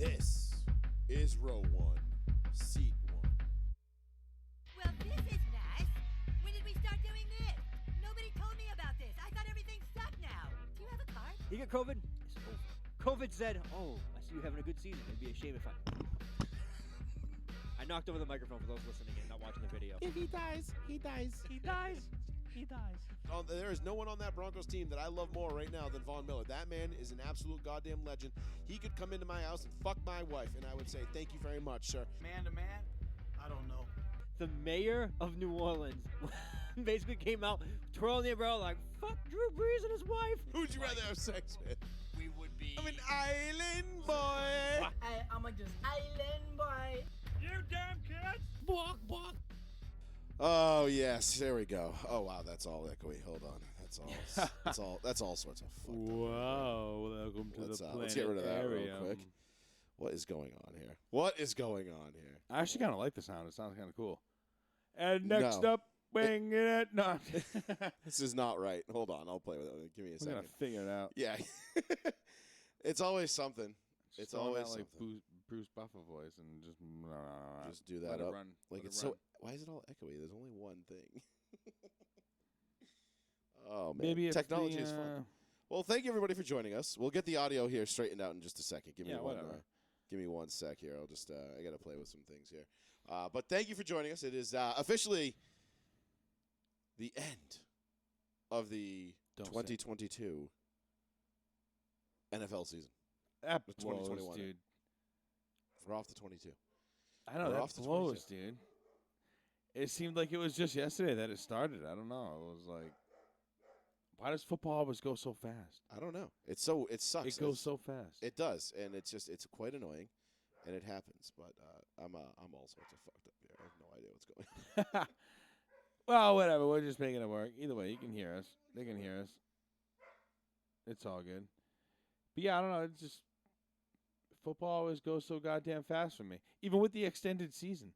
This is row 1, seat 1. Well, this is nice. When did we start doing this? Nobody told me about this. I thought everything sucked now. Do you have a card? You get COVID? It's over. COVID said, oh, I see you having a good season. It'd be a shame if I knocked over the microphone for those listening and not watching the video. If he dies, he dies. He dies. He dies. There is no one on that Broncos team that I love more right now than Von Miller. That man is an absolute goddamn legend. He could come into my house and fuck my wife, and I would say, thank you very much, sir. Man to man, I don't know. The mayor of New Orleans basically came out twirling the umbrella like, fuck Drew Brees and his wife. Who'd you rather have sex with? We would be. I'm an island boy. I'm a just island boy. You damn kids. Walk, walk. Oh yes, there we go. Oh wow, that's all echoey. Hold on, that's all sorts of fucked up. Wow, welcome to the planet. Let's get rid of that real quick. What is going on here? What is going on here? I actually kind of like the sound. It sounds kind of cool. And next up, winging it. No. This is not right. Hold on, I'll play with it. Give me a second. We're going to figure it out. Yeah. It's always something. It's Just always that, like something. Bruce Buffer voice and Just do that let up. It run. Like Let it's it so. run. Why is it all echoey? There's only one thing. Oh man, Maybe it's technology the, is fun. Well, thank you everybody for joining us. We'll get the audio here straightened out in just a second. Give me give me 1 sec here. I'll just I got to play with some things here. But thank you for joining us. It is officially the end of the 2022 NFL season. That The blows, 2021. dude. We're off to 22. I know, We're that off to blows, 22. dude. It seemed like it was just yesterday that it started. I don't know. It was like, why does football always go so fast? I don't know. It sucks. It goes so fast. It does, and it's quite annoying, and it happens. But I'm all sorts of fucked up here. I have no idea what's going on. Well, whatever. We're just making it work. Either way, you can hear us. They can hear us. It's all good. But yeah, I don't know. It's just football always goes so goddamn fast for me, even with the extended season.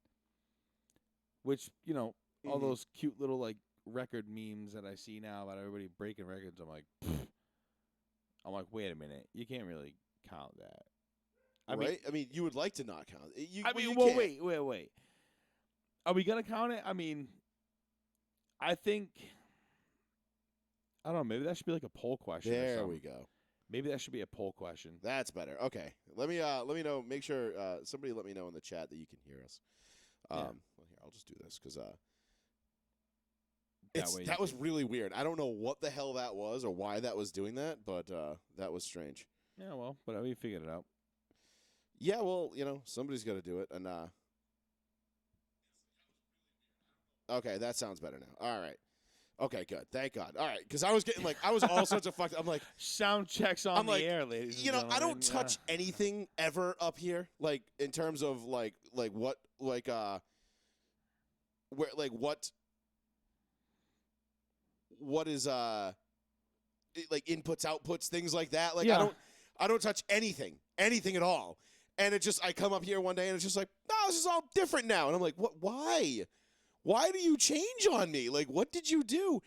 Which, you know, all those cute little like record memes that I see now about everybody breaking records. I'm like, wait a minute, you can't really count that. I mean, you would like to not count it. Wait. Are we gonna count it? I mean, I think I don't know. Maybe that should be like a poll question. There we go. Maybe that should be a poll question. That's better. Okay, let me know. Make sure somebody let me know in the chat that you can hear us. Well, here I'll just do this because that was really weird. I don't know what the hell that was or why that was doing that, but that was strange. Yeah, well, but we figured it out. Yeah, well, you know, somebody's got to do it, and okay, that sounds better now. All right. Okay, good. Thank God. All right, because I was getting I was all sorts of fucked. I'm like, sound checks on the air, ladies. And gentlemen. I don't touch anything ever up here, like in terms of what where what is inputs, outputs, things like that. I don't touch anything at all. And it just I come up here one day and it's just like, no, this is all different now. And I'm like, what? Why? Why do you change on me? Like, what did you do?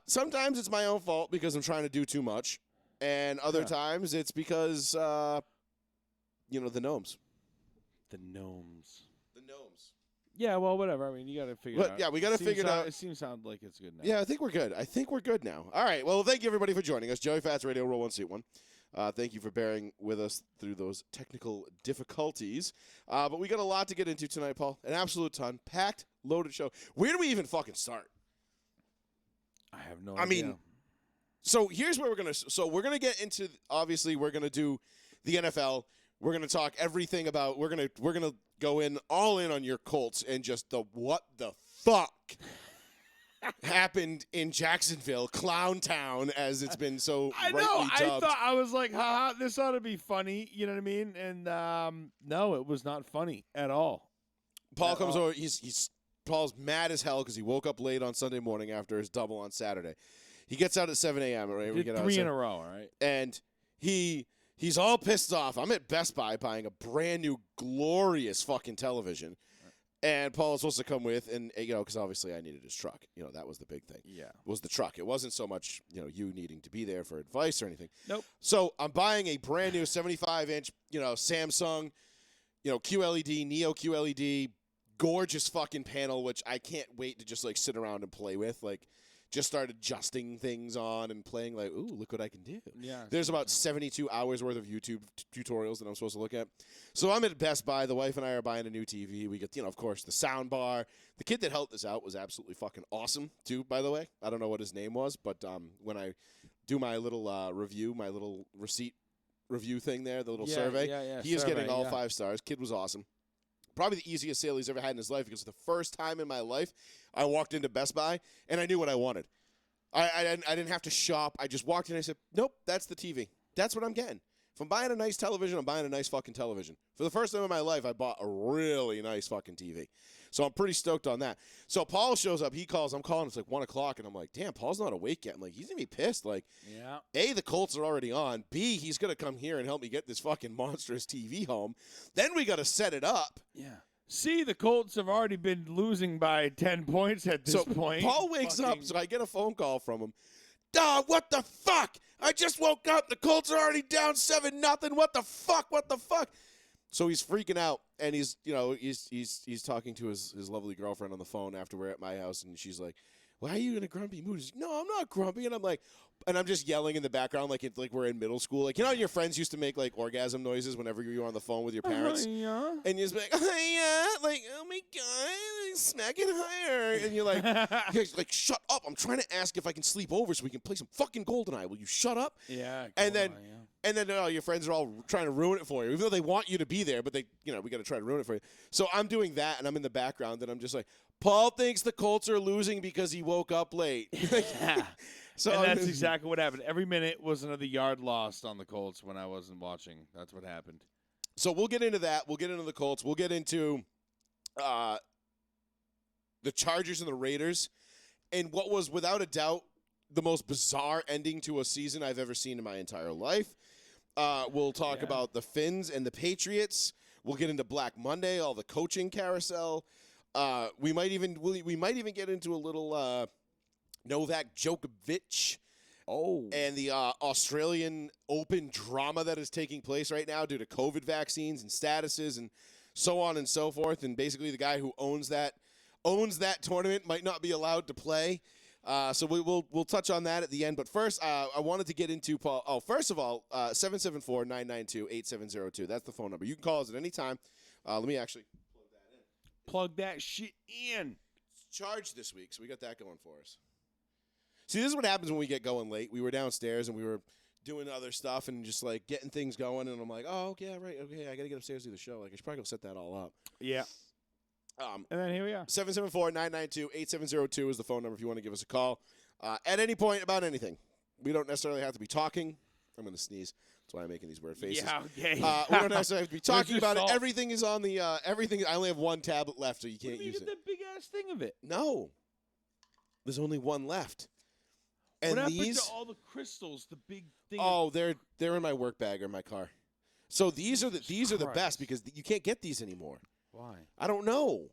Sometimes it's my own fault because I'm trying to do too much. And other times it's because, the gnomes. The gnomes. The gnomes. Yeah, well, whatever. I mean, you got to figure it out. Yeah, we got to figure it out. It seems like it's good now. Yeah, I think we're good. Now. All right. Well, thank you, everybody, for joining us. Joey Fats Radio, Roll 1, Seat 1. Thank you for bearing with us through those technical difficulties. But we got a lot to get into tonight, Paul. An absolute ton. Packed, loaded show. Where do we even fucking start? I have no idea. I mean, so here's where we're going to – so we're going to get into – obviously, we're going to do the NFL. We're going to talk everything about – we're going to go all in on your Colts and just the what the fuck happened in Jacksonville, clowntown, as it's been so I know. dubbed. I was like, haha, this ought to be funny. You know what I mean? And no, it was not funny at all. Paul comes over. Paul's mad as hell because he woke up late on Sunday morning after his double on Saturday. He gets out at 7 a.m. Right? We get 3 in a row, all right? And he's all pissed off. I'm at Best Buy buying a brand new glorious fucking television. And Paul was supposed to come with, and because obviously I needed his truck. That was the big thing. Yeah. Was the truck. It wasn't so much, you needing to be there for advice or anything. Nope. So I'm buying a brand new 75-inch, Samsung, QLED, Neo QLED, gorgeous fucking panel, which I can't wait to just sit around and play with. Just started adjusting things on and playing ooh, look what I can do. Yeah. There's about 72 hours worth of YouTube tutorials that I'm supposed to look at. So I'm at Best Buy. The wife and I are buying a new TV. We get, of course, the sound bar. The kid that helped us out was absolutely fucking awesome, too, by the way. I don't know what his name was, but when I do my little review, my little receipt review thing there, the little survey, he is getting all 5 stars. Kid was awesome. Probably the easiest sale he's ever had in his life because the first time in my life I walked into Best Buy and I knew what I wanted. I didn't have to shop. I just walked in and I said, nope, that's the TV. That's what I'm getting. If I'm buying a nice television, I'm buying a nice fucking television. For the first time in my life, I bought a really nice fucking TV. So I'm pretty stoked on that. So Paul shows up. He calls. I'm calling. It's 1 o'clock. And I'm like, damn, Paul's not awake yet. I'm like, he's going to be pissed. Yeah. A, the Colts are already on. B, he's going to come here and help me get this fucking monstrous TV home. Then we got to set it up. Yeah. See, the Colts have already been losing by 10 points at this point. Paul wakes up, so I get a phone call from him. Dog, what the fuck? I just woke up. The Colts are already down 7-0. What the fuck? What the fuck? So he's freaking out, and he's talking to his lovely girlfriend on the phone after we're at my house, and she's like, why are you in a grumpy mood? He's like, no, I'm not grumpy. And I'm like, and I'm just yelling in the background like we're in middle school. How your friends used to make orgasm noises whenever you were on the phone with your parents? Yeah. And you're just like, oh my God, smack it higher. And you're like, shut up. I'm trying to ask if I can sleep over so we can play some fucking GoldenEye. Will you shut up? Yeah. And then your friends are all trying to ruin it for you, even though they want you to be there, but we got to try to ruin it for you. So I'm doing that, and I'm in the background, and I'm just like, Paul thinks the Colts are losing because he woke up late. So and that's exactly what happened. Every minute was another yard lost on the Colts when I wasn't watching. That's what happened. So we'll get into that. We'll get into the Colts. We'll get into the Chargers and the Raiders, and what was, without a doubt, the most bizarre ending to a season I've ever seen in my entire life. We'll talk about the Finns and the Patriots. We'll get into Black Monday, all the coaching carousel. We might even get into a little Novak Djokovic. And the Australian Open drama that is taking place right now due to COVID vaccines and statuses and so on and so forth. And basically the guy who owns that tournament might not be allowed to play. So we'll touch on that at the end. But first, I wanted to get into Paul. Oh, first of all, 774-992-8702. That's the phone number. You can call us at any time. Let me actually plug that in. Plug that shit in. It's charged this week, so we got that going for us. See, this is what happens when we get going late. We were downstairs and we were doing other stuff and just getting things going. And I'm like, oh, yeah, right. Okay, I got to get upstairs to do the show. I should probably go set that all up. Yeah. And then here we are. 774-992-8702 is the phone number if you want to give us a call. At any point about anything. We don't necessarily have to be talking. I'm going to sneeze. That's why I'm making these weird faces. Yeah, okay. We don't necessarily have to be talking about salt? it. Everything is on the everything. I only have one tablet left, so you can't use it. What the big-ass thing of it? No. There's only one left. What And happened these to all the crystals, the big thing? Oh, they're in my work bag or my car. So these are the best because you can't get these anymore. Why? I don't know.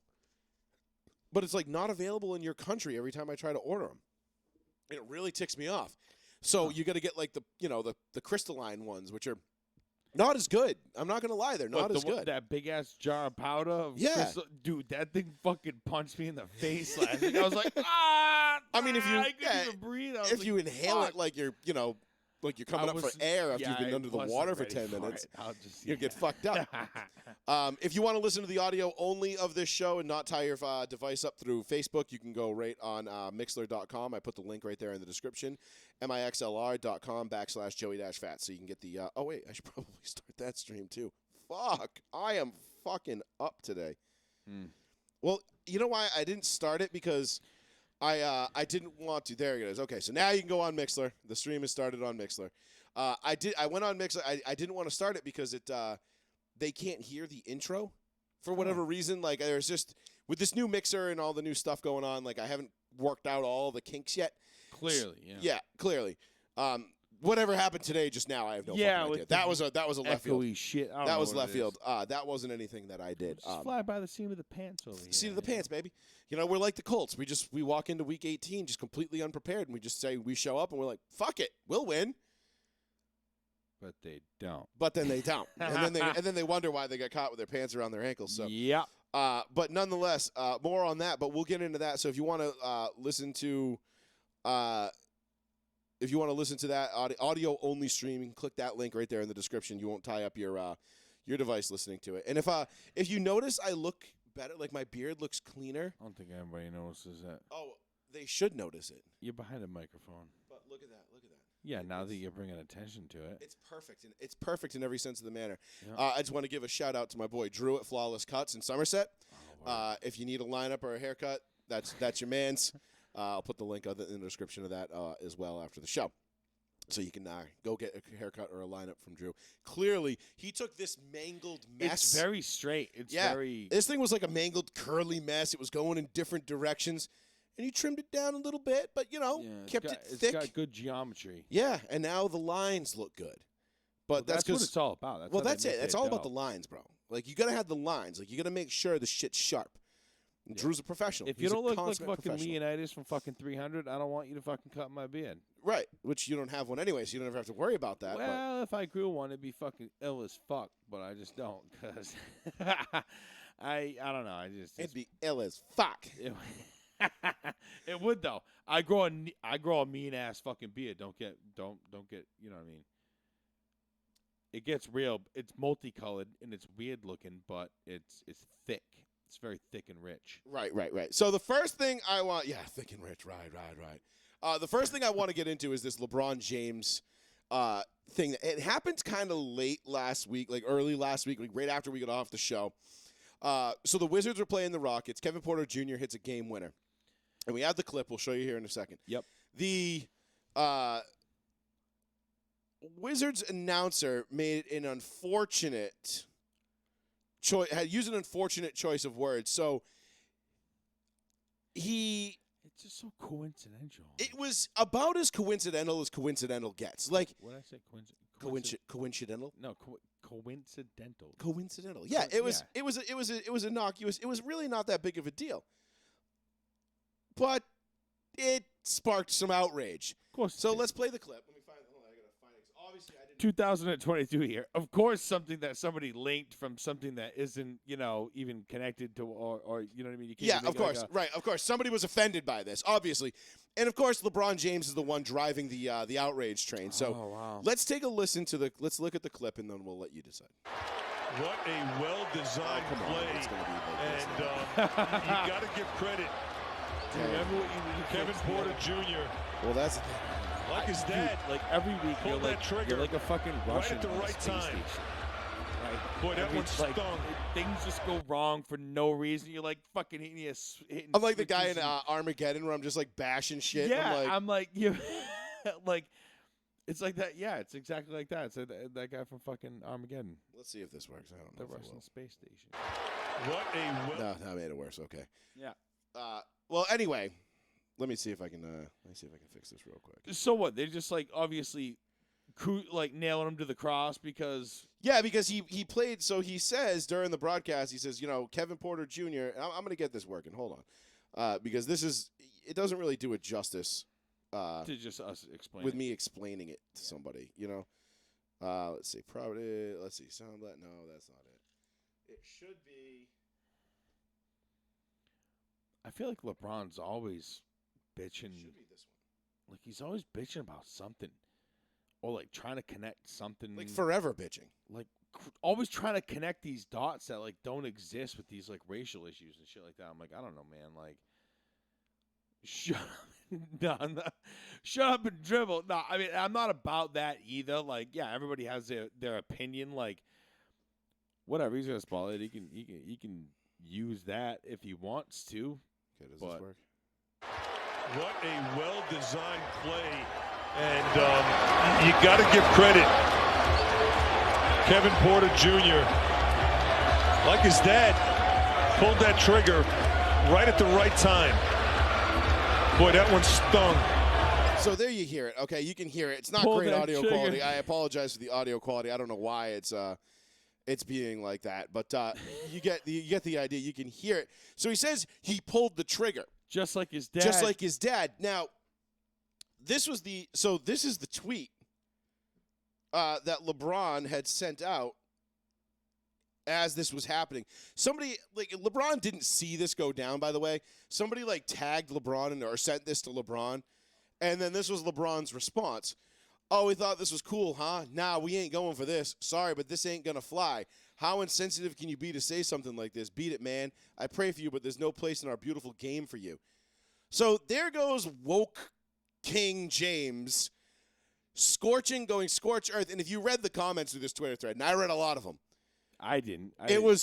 But it's not available in your country every time I try to order them. It really ticks me off. So you got to get the crystalline ones, which are not as good. I'm not going to lie, they're not as good. That big ass jar of powder. Yeah, dude, that thing fucking punched me in the face last week. I was like, I mean, if I couldn't even breathe. if you inhale it like you're coming up for air after you've been under the water for 10 minutes, you'll get fucked up. If you want to listen to the audio only of this show and not tie your device up through Facebook, you can go right on Mixlr.com. I put the link right there in the description. mixlr.com/Joey-Fat. So you can get the oh, wait, I should probably start that stream too. Fuck. I am fucking up today. Well, you know why I didn't start it? Because I didn't want to. There it is. Okay, so now you can go on Mixlr. The stream is started on Mixlr. I went on Mixlr. I didn't want to start it because they can't hear the intro for whatever reason. There's just with this new mixer and all the new stuff going on. I haven't worked out all the kinks yet. Clearly, yeah. Yeah, clearly. whatever happened today just now, I have no fucking idea. That was a left field. Echoey shit. I don't That know was what left it field. That wasn't anything that I did. Just fly by the seam of the pants over here. Seat of the pants, baby. You know, we're like the Colts. We walk into week 18 just completely unprepared, and we just say we show up and we're like, fuck it, we'll win. But they don't. But then they don't, and then they wonder why they got caught with their pants around their ankles. So yeah. But nonetheless, more on that. But we'll get into that. So if you want to listen to, that audio only streaming, click that link right there in the description. You won't tie up your device listening to it. And if you notice, I look better. Like my beard looks cleaner. I don't think anybody notices that. Oh, they should notice it. You're behind a microphone. But look at that. Look at that. Yeah, now that you're bringing attention to it. It's perfect. It's perfect in every sense of the manner. Yeah. I just want to give a shout out to my boy Drew at Flawless Cuts in Somerset. Oh, If you need a lineup or a haircut, that's your man's. I'll put the link in the description of that as well after the show. So you can go get a haircut or a lineup from Drew. Clearly, he took this mangled mess. It's very straight. It's very... This thing was like a mangled, curly mess. It was going in different directions. And he trimmed it down a little bit, but, kept it thick. It's got good geometry. Yeah, and now the lines look good. But that's what it's all about. That's it. It's all about the lines, bro. Like, you got to have the lines. Like, you got to make sure the shit's sharp. And Drew's a professional. If He's you don't look like consummate fucking professional. Leonidas from fucking 300, I don't want you to fucking cut my beard. Right, which you don't have one anyway, so you don't ever have to worry about that. Well, if I grew one, it'd be fucking ill as fuck, but I just don't, because I don't know. It'd be ill as fuck. It would though. I grow a mean ass fucking beard. Don't get. You know what I mean? It gets real. It's multicolored and it's weird looking, but it's thick. It's very thick and rich. Right. So the first thing I want, thick and rich. Right. The first thing I want to get into is this LeBron James thing. It happened kind of late last week, like early last week, like right after we got off the show. So the Wizards were playing the Rockets. Kevin Porter Jr. hits a game winner. And we have the clip. We'll show you here in a second. Yep. The Wizards announcer made an unfortunate choice. Had used an unfortunate choice of words. So it's just so coincidental. It was about as coincidental gets. Like what did I say? Coincidental? No, coincidental. Coincidental. Yeah, it was innocuous. It was really not that big of a deal. But it sparked some outrage. Of course. So let's play the clip. Let me find. Hold on, I gotta find it. Obviously, I didn't. 2022 here. Of course, something that somebody linked from something that isn't, even connected to, or you know what I mean. You can't Of course, right. Of course, somebody was offended by this, obviously, and of course, LeBron James is the one driving the outrage train. So wow. Let's take a listen to let's look at the clip, and then we'll let you decide. What a well-designed play, It's gonna be like and you got to give credit. Remember what you Kevin Porter Jr. Well, that's the thing. Like his dad. Like every week, Pull that trigger you're like a fucking Russian at the on a right space time. station. Right? Boy, that one stung. Things just go wrong for no reason. You're like fucking hitting. I'm like the guy in Armageddon where I'm just like bashing shit. Yeah, I'm like you, like, it's like that. Yeah, it's exactly like that. It's like that guy from fucking Armageddon. let's see if this works. I don't The know. Russian space station. What a No, that made it worse. Okay. Yeah. Well, anyway, let me see if I can fix this real quick. So what? They're just like obviously, nailing him to the cross because. Yeah, because he played. So he says during the broadcast, he says, Kevin Porter Jr. And I'm going to get this working. Hold on, because it doesn't really do it justice. To just us explain with me explaining it to somebody, Let's see, probably. Let's see, SoundCloud. No, that's not it. It should be. I feel like LeBron's always bitching. It should be this one. Like he's always bitching about something, or like trying to connect something. Like forever bitching. Like always trying to connect these dots that like don't exist with these like racial issues and shit like that. I'm like, I don't know, man. Like, shut up. No, shut up and dribble. No, I mean I'm not about that either. Like, yeah, everybody has their opinion. Like, whatever. He's gonna spoil it. He can use that if he wants to. Okay, does this work? What a well-designed play, and you got to give credit. Kevin Porter Jr. Like his dad, pulled that trigger right at the right time. Boy, that one stung. So there you hear it. Okay, you can hear it. It's not Pull great that audio trigger. quality. I apologize for the audio quality. I don't know why it's being like that, but you get the idea. You can hear it. So he says he pulled the trigger, Just like his dad. just like his dad. Now, this is the tweet that LeBron had sent out as this was happening. Somebody, like, LeBron didn't see this go down, by the way. Somebody, like, tagged LeBron or sent this to LeBron, and then this was LeBron's response. Oh, we thought this was cool, huh? Nah, we ain't going for this. Sorry, but this ain't gonna fly. How insensitive can you be to say something like this? Beat it, man. I pray for you, but there's no place in our beautiful game for you. So there goes woke King James going scorch earth. And if you read the comments through this Twitter thread, and I read a lot of them, I didn't. it was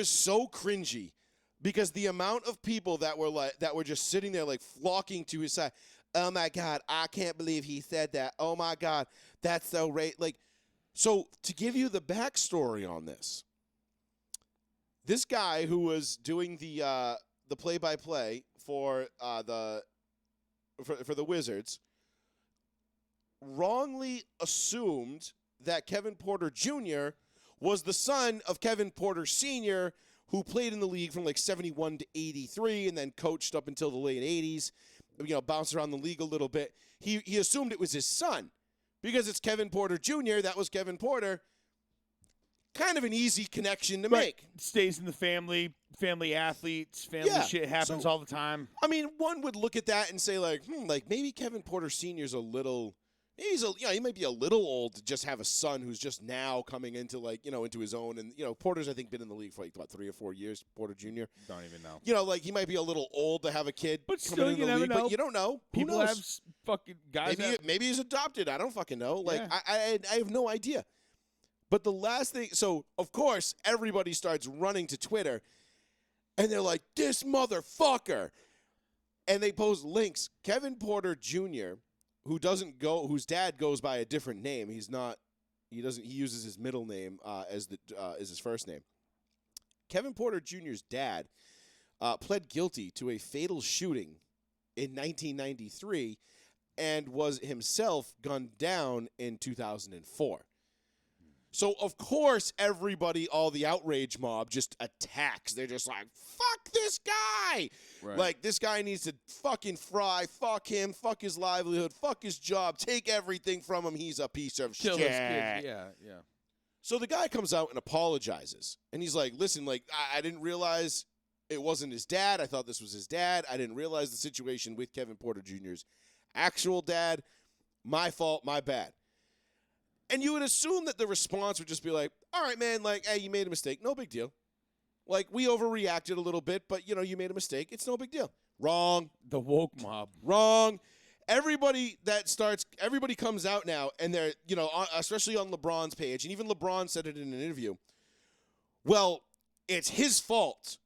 so cringy because the amount of people that were just sitting there like flocking to his side. Oh my God, I can't believe he said that. Oh my God, that's so so to give you the backstory on this guy who was doing the play-by-play for the Wizards wrongly assumed that Kevin Porter Jr. was the son of Kevin Porter Sr., who played in the league from like 71 to 83 and then coached up until the late 80s, bounced around the league a little bit. He assumed it was his son because it's Kevin Porter Jr. That was Kevin Porter. Kind of an easy connection to make. Stays in the family athletes, family shit happens all the time. I mean, one would look at that and say like maybe Kevin Porter Sr.'s a little – he might be a little old to just have a son who's just now coming into into his own. And, Porter's, I think, been in the league for about 3 or 4 years, Porter Jr. Don't even know. He might be a little old to have a kid But coming still, in you the never league, know. but you don't know. Who People knows? have fucking guys. Maybe he's adopted. I don't fucking know. Yeah. I have no idea. But the last thing, so of course everybody starts running to Twitter, and they're like, "This motherfucker," and they post links. Kevin Porter Jr., whose dad goes by a different name. He uses his middle name as his first name. Kevin Porter Jr.'s dad pled guilty to a fatal shooting in 1993 and was himself gunned down in 2004. So, of course, all the outrage mob just attacks. They're just like, fuck this guy. Right. Like, this guy needs to fucking fry. Fuck him. Fuck his livelihood. Fuck his job. Take everything from him. He's a piece of Kill shit. his kids. Yeah. So the guy comes out and apologizes. And he's like, listen, I didn't realize it wasn't his dad. I thought this was his dad. I didn't realize the situation with Kevin Porter Jr.'s actual dad. My fault. My bad. And you would assume that the response would just be like, all right, man, hey, you made a mistake. No big deal. We overreacted a little bit, but, you made a mistake. It's no big deal. Wrong. The woke mob. Wrong. Everybody comes out now, and they're, especially on LeBron's page, and even LeBron said it in an interview. Well, it's his fault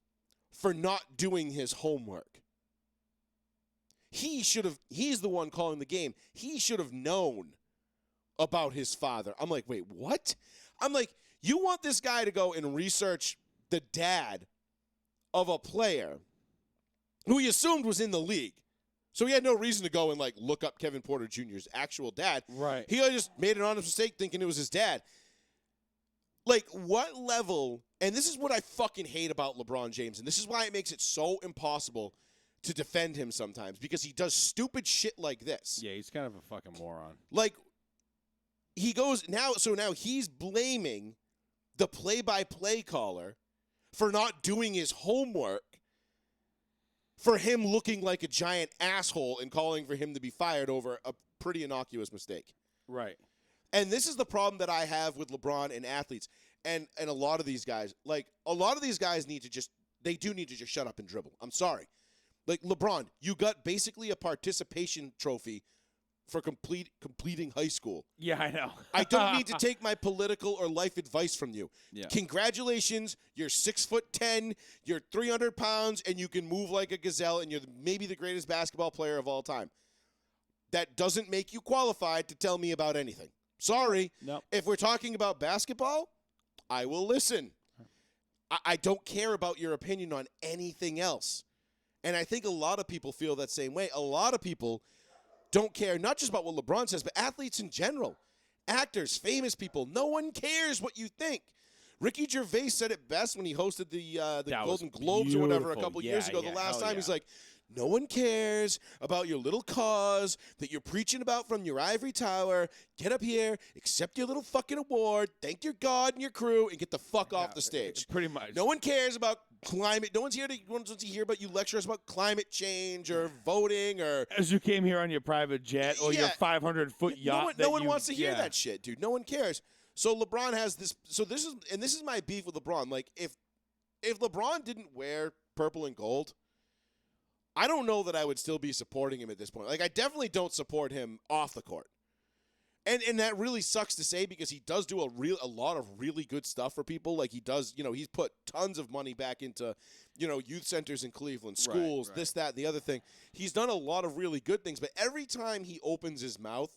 for not doing his homework. He's the one calling the game. He should have known about his father. I'm like, wait, what? I'm like, you want this guy to go and research the dad of a player who he assumed was in the league. So he had no reason to go and look up Kevin Porter Jr.'s actual dad. Right. He just made an honest mistake thinking it was his dad. What level, and this is what I fucking hate about LeBron James, and this is why it makes it so impossible to defend him sometimes, because he does stupid shit like this. Yeah, he's kind of a fucking moron. He goes now he's blaming the play-by-play caller for not doing his homework, for him looking like a giant asshole and calling for him to be fired over a pretty innocuous mistake. Right. And this is the problem that I have with LeBron and athletes and a lot of these guys. A lot of these guys need to just shut up and dribble. I'm sorry. LeBron, you got basically a participation trophy for completing high school. Yeah, I know. I don't need to take my political or life advice from you. Yeah. Congratulations, you're 6'10", you're 300 pounds, and you can move like a gazelle, and you're maybe the greatest basketball player of all time. That doesn't make you qualified to tell me about anything. Sorry. Nope. If we're talking about basketball, I will listen. I don't care about your opinion on anything else. And I think a lot of people feel that same way. A lot of people don't care, not just about what LeBron says, but athletes in general. Actors, famous people, no one cares what you think. Ricky Gervais said it best when he hosted the Golden Globes or whatever a couple years ago. The last time, he's like, no one cares about your little cause that you're preaching about from your ivory tower. Get up here, accept your little fucking award, thank your God and your crew, and get the fuck off the stage. Pretty much. No one cares about climate. No one's here to hear about you lecture us about climate change or voting or. As you came here on your private jet or your 500-foot yacht. No one wants to hear that shit, dude. No one cares. So LeBron has this. So this is my beef with LeBron. Like if LeBron didn't wear purple and gold, I don't know that I would still be supporting him at this point. Like, I definitely don't support him off the court. And that really sucks to say because he does do a lot of really good stuff for people. Like, he does, he's put tons of money back into, youth centers in Cleveland, schools, this, that, and the other thing. He's done a lot of really good things. But every time he opens his mouth,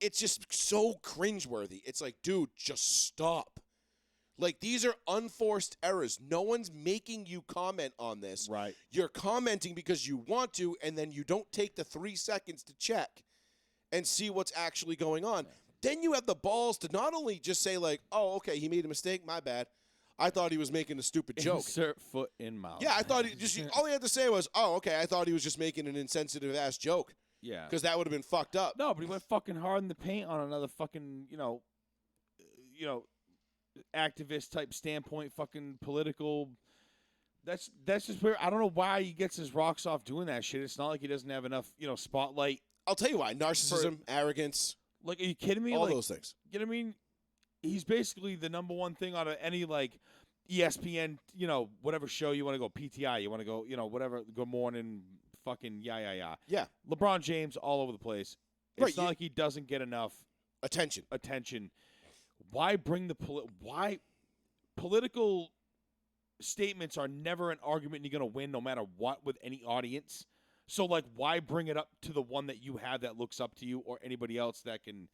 it's just so cringeworthy. It's like, dude, just stop. Like, these are unforced errors. No one's making you comment on this. Right. You're commenting because you want to, and then you don't take the 3 seconds to check and see what's actually going on. Then you have the balls to not only just say, like, oh, okay, he made a mistake, my bad. I thought he was making a stupid joke. Insert foot in mouth. Yeah, I thought all he had to say was, oh, okay, I thought he was just making an insensitive-ass joke. Yeah. Because that would have been fucked up. No, but he went fucking hard in the paint on another fucking, activist type standpoint, fucking political. That's just where I don't know why he gets his rocks off doing that shit. It's not like he doesn't have enough, spotlight. I'll tell you why. Narcissism, arrogance. Like, are you kidding me? All those things. You know what I mean? He's basically the number one thing out of any, like, ESPN, whatever show you want to go, PTI, you want to go, whatever, Good Morning, fucking yeah. Yeah. LeBron James all over the place. It's not like he doesn't get enough attention. Why bring why political statements are never an argument you're going to win no matter what with any audience. So, like, why bring it up to the one that you have that looks up to you or anybody else that can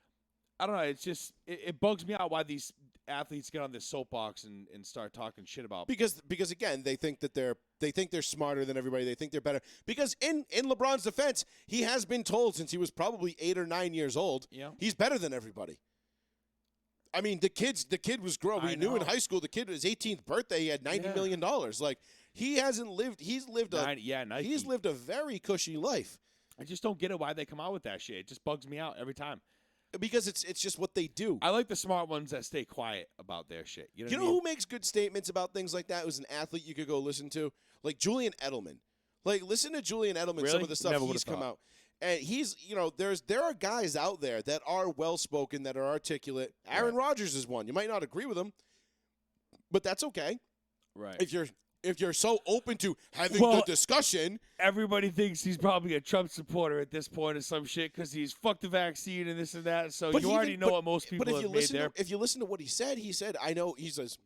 – I don't know. It's just – it bugs me out why these athletes get on this soapbox and start talking shit about because again, they think that they're smarter than everybody. They think they're better. Because in LeBron's defense, he has been told since he was probably 8 or 9 years old, he's better than everybody. I mean, the kid was growing. We knew in high school, the kid, his 18th birthday, he had $90 million. Like, he hasn't lived. He's lived a very cushy life. I just don't get it why they come out with that shit. It just bugs me out every time. Because it's just what they do. I like the smart ones that stay quiet about their shit. You know who makes good statements about things like that? Who's an athlete you could go listen to? Like Julian Edelman. Like, listen to Julian Edelman. Really? Some of the stuff he's come out. And he's, there are guys out there that are well-spoken, that are articulate. Aaron Rodgers is one. You might not agree with him, but that's okay. Right. If you're so open to having the discussion. Everybody thinks he's probably a Trump supporter at this point or some shit because he's fucked the vaccine and this and that. So you already know what most people have made there. If you listen to what he said, I know, he says,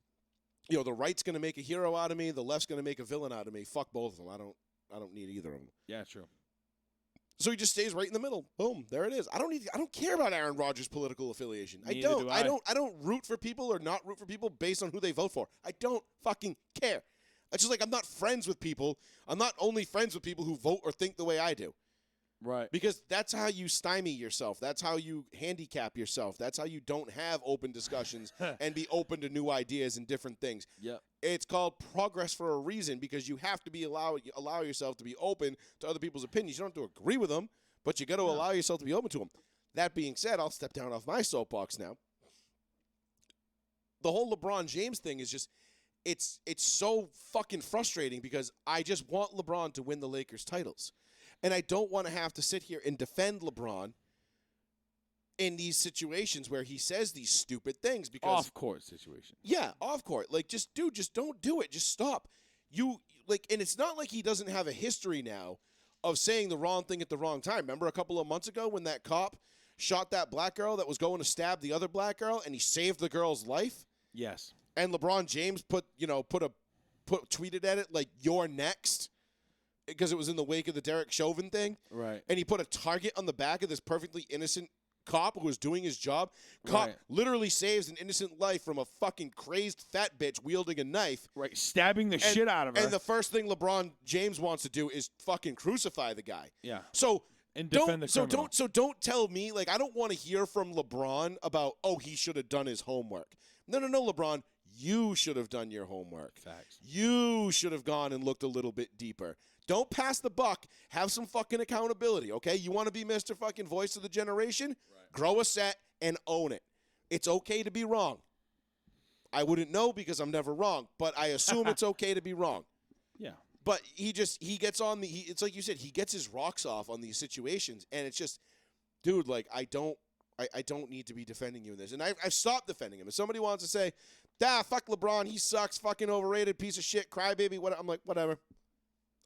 the right's going to make a hero out of me, the left's going to make a villain out of me. Fuck both of them. I don't need either of them. Yeah, true. So he just stays right in the middle. Boom, there it is. I don't care about Aaron Rodgers' political affiliation. Neither do I. I don't root for people or not root for people based on who they vote for. I don't fucking care. It's just like I'm not friends with people. I'm not only friends with people who vote or think the way I do. Right. Because that's how you stymie yourself. That's how you handicap yourself. That's how you don't have open discussions and be open to new ideas and different things. Yep. It's called progress for a reason because you have to allow yourself to be open to other people's opinions. You don't have to agree with them, but you got to allow yourself to be open to them. That being said, I'll step down off my soapbox now. The whole LeBron James thing is just it's so fucking frustrating because I just want LeBron to win the Lakers titles. And I don't want to have to sit here and defend LeBron in these situations where he says these stupid things because off-court situation. Yeah, off-court. Like, just don't do it. Just stop. And it's not like he doesn't have a history now of saying the wrong thing at the wrong time. Remember a couple of months ago when that cop shot that black girl that was going to stab the other black girl and he saved the girl's life? Yes. And LeBron James tweeted at it like, "You're next." Because it was in the wake of the Derek Chauvin thing. Right. And he put a target on the back of this perfectly innocent cop who was doing his job. Cop literally saves an innocent life from a fucking crazed fat bitch wielding a knife. Right. Stabbing the shit out of her. And the first thing LeBron James wants to do is fucking crucify the guy. Yeah. So and defend the criminal. Don't tell me, like, I don't want to hear from LeBron about, oh, he should have done his homework. No, LeBron, you should have done your homework. Facts. You should have gone and looked a little bit deeper. Don't pass the buck. Have some fucking accountability, okay? You want to be Mr. fucking voice of the generation? Right. Grow a set and own it. It's okay to be wrong. I wouldn't know because I'm never wrong, but I assume it's okay to be wrong. Yeah. But he gets on it's like you said, he gets his rocks off on these situations, and it's just, dude, like, I don't need to be defending you in this. And I've stopped defending him. If somebody wants to say, fuck LeBron, he sucks, fucking overrated, piece of shit, crybaby, what, I'm like, whatever.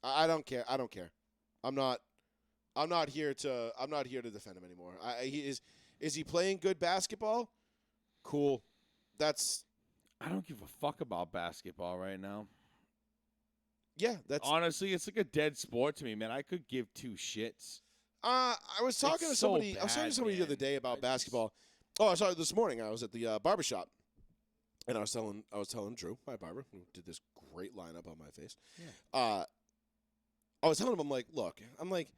I don't care. I'm not here to defend him anymore. Is he playing good basketball? Cool. I don't give a fuck about basketball right now. Yeah, honestly, it's like a dead sport to me, man. I could give two shits. I was talking to somebody. I was talking to somebody the other day about basketball. Oh, sorry. This morning I was at the barbershop, and I was telling Drew, my barber, who did this great lineup on my face. Yeah. I was telling him, I'm like,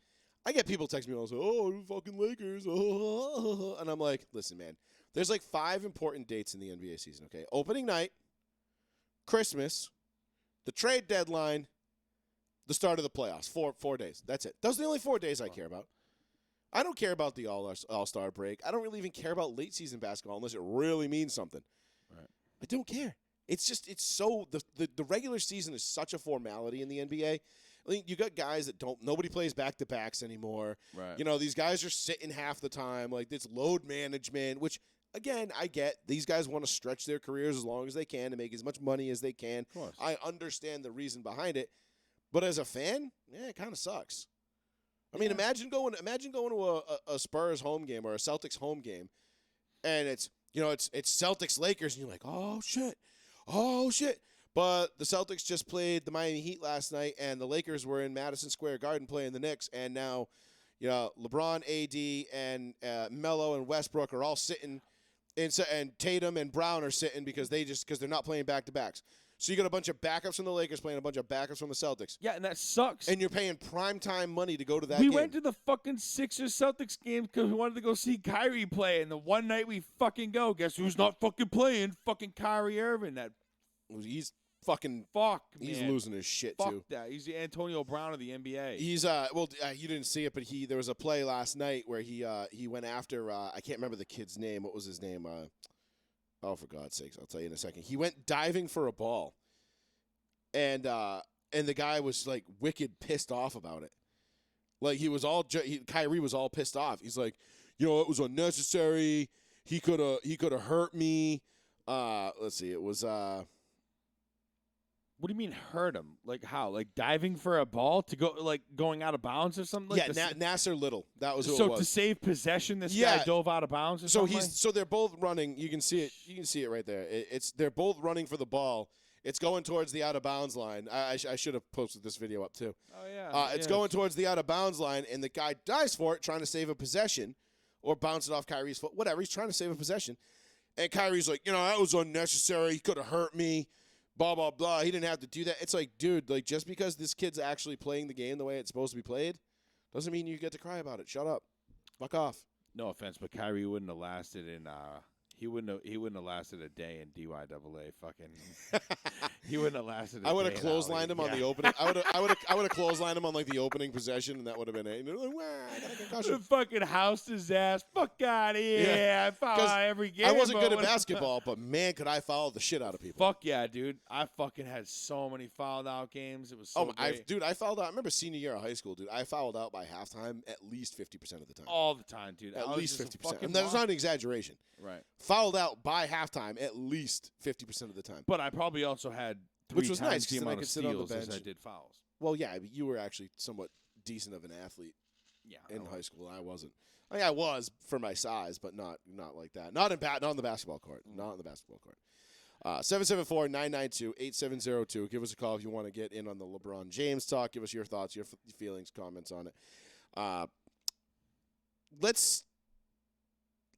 I get people texting me all say, oh, fucking Lakers, and I'm like, listen, man, there's like 5 important dates in the NBA season. Okay, opening night, Christmas, the trade deadline, the start of the playoffs. 4 days. That's it. Those are the only 4 days I care about. I don't care about the All-Star break. I don't really even care about late season basketball unless it really means something. Right. I don't care. It's just the regular season is such a formality in the NBA. I mean, you got guys that nobody plays back-to-backs anymore. Right. You know, these guys are sitting half the time. Like, it's load management, which, again, I get. These guys want to stretch their careers as long as they can to make as much money as they can. Of course. I understand the reason behind it. But as a fan, it kind of sucks. I mean, imagine going to a Spurs home game or a Celtics home game, and it's Celtics Lakers, and you're like, oh shit. But the Celtics just played the Miami Heat last night, and the Lakers were in Madison Square Garden playing the Knicks, and now, LeBron, AD, and Melo and Westbrook are all sitting, and Tatum and Brown are sitting because they're not playing back-to-backs. So you got a bunch of backups from the Lakers playing a bunch of backups from the Celtics. Yeah, and that sucks. And you're paying primetime money to go to that game. We went to the fucking Sixers-Celtics game because we wanted to go see Kyrie play, and the one night we fucking go, guess who's not fucking playing? Fucking Kyrie Irving. He's fucking he's man. Losing his shit Fuck too. That. He's the Antonio Brown of the NBA. He's you didn't see it, but there was a play last night where he went after I can't remember the kid's name. What was his name? Oh, for God's sakes, I'll tell you in a second. He went diving for a ball, and the guy was like wicked pissed off about it. Like Kyrie was all pissed off. He's like, it was unnecessary. He could have hurt me. Let's see, it was What do you mean hurt him? Like how? Like diving for a ball to go going out of bounds or something? Nasser Little. That was who it was. So to save possession, this guy dove out of bounds or something? So they're both running. You can see it. You can see it right there. They're both running for the ball. It's going towards the out of bounds line. I should have posted this video up too. Oh yeah. It's going towards the out of bounds line, and the guy dives for it, trying to save a possession, or bounce it off Kyrie's foot. Whatever. He's trying to save a possession, and Kyrie's like, that was unnecessary. He could have hurt me. Blah, blah, blah. He didn't have to do that. It's like, dude, just because this kid's actually playing the game the way it's supposed to be played doesn't mean you get to cry about it. Shut up. Fuck off. No offense, but Kyrie wouldn't have lasted in he wouldn't have lasted a day in DYAA fucking he wouldn't have lasted I would have clotheslined him on the opening. I would have clotheslined him on like the opening possession, and that would have been it. And like, I got a concussion. Fucking housed his ass. Fuck out of here. Yeah. I foul out every game. I wasn't good at basketball, but man, could I foul the shit out of people. Fuck yeah, dude. I fucking had so many fouled out games. It was so great. I fouled out. I remember senior year of high school, dude. I fouled out by halftime at least 50% of the time. All the time, dude. At least 50%. And that's not an exaggeration. Right. Fouled out by halftime at least 50% of the time. But I probably also had which was nice the because I could sit on the bench. As I did fouls. Well, yeah, but you were actually somewhat decent of an athlete. Yeah, in high school, I wasn't. I mean, I was for my size, but not like that. Not on the basketball court. Not on the basketball court. 774-992-8702. Give us a call if you want to get in on the LeBron James talk. Give us your thoughts, your feelings, comments on it.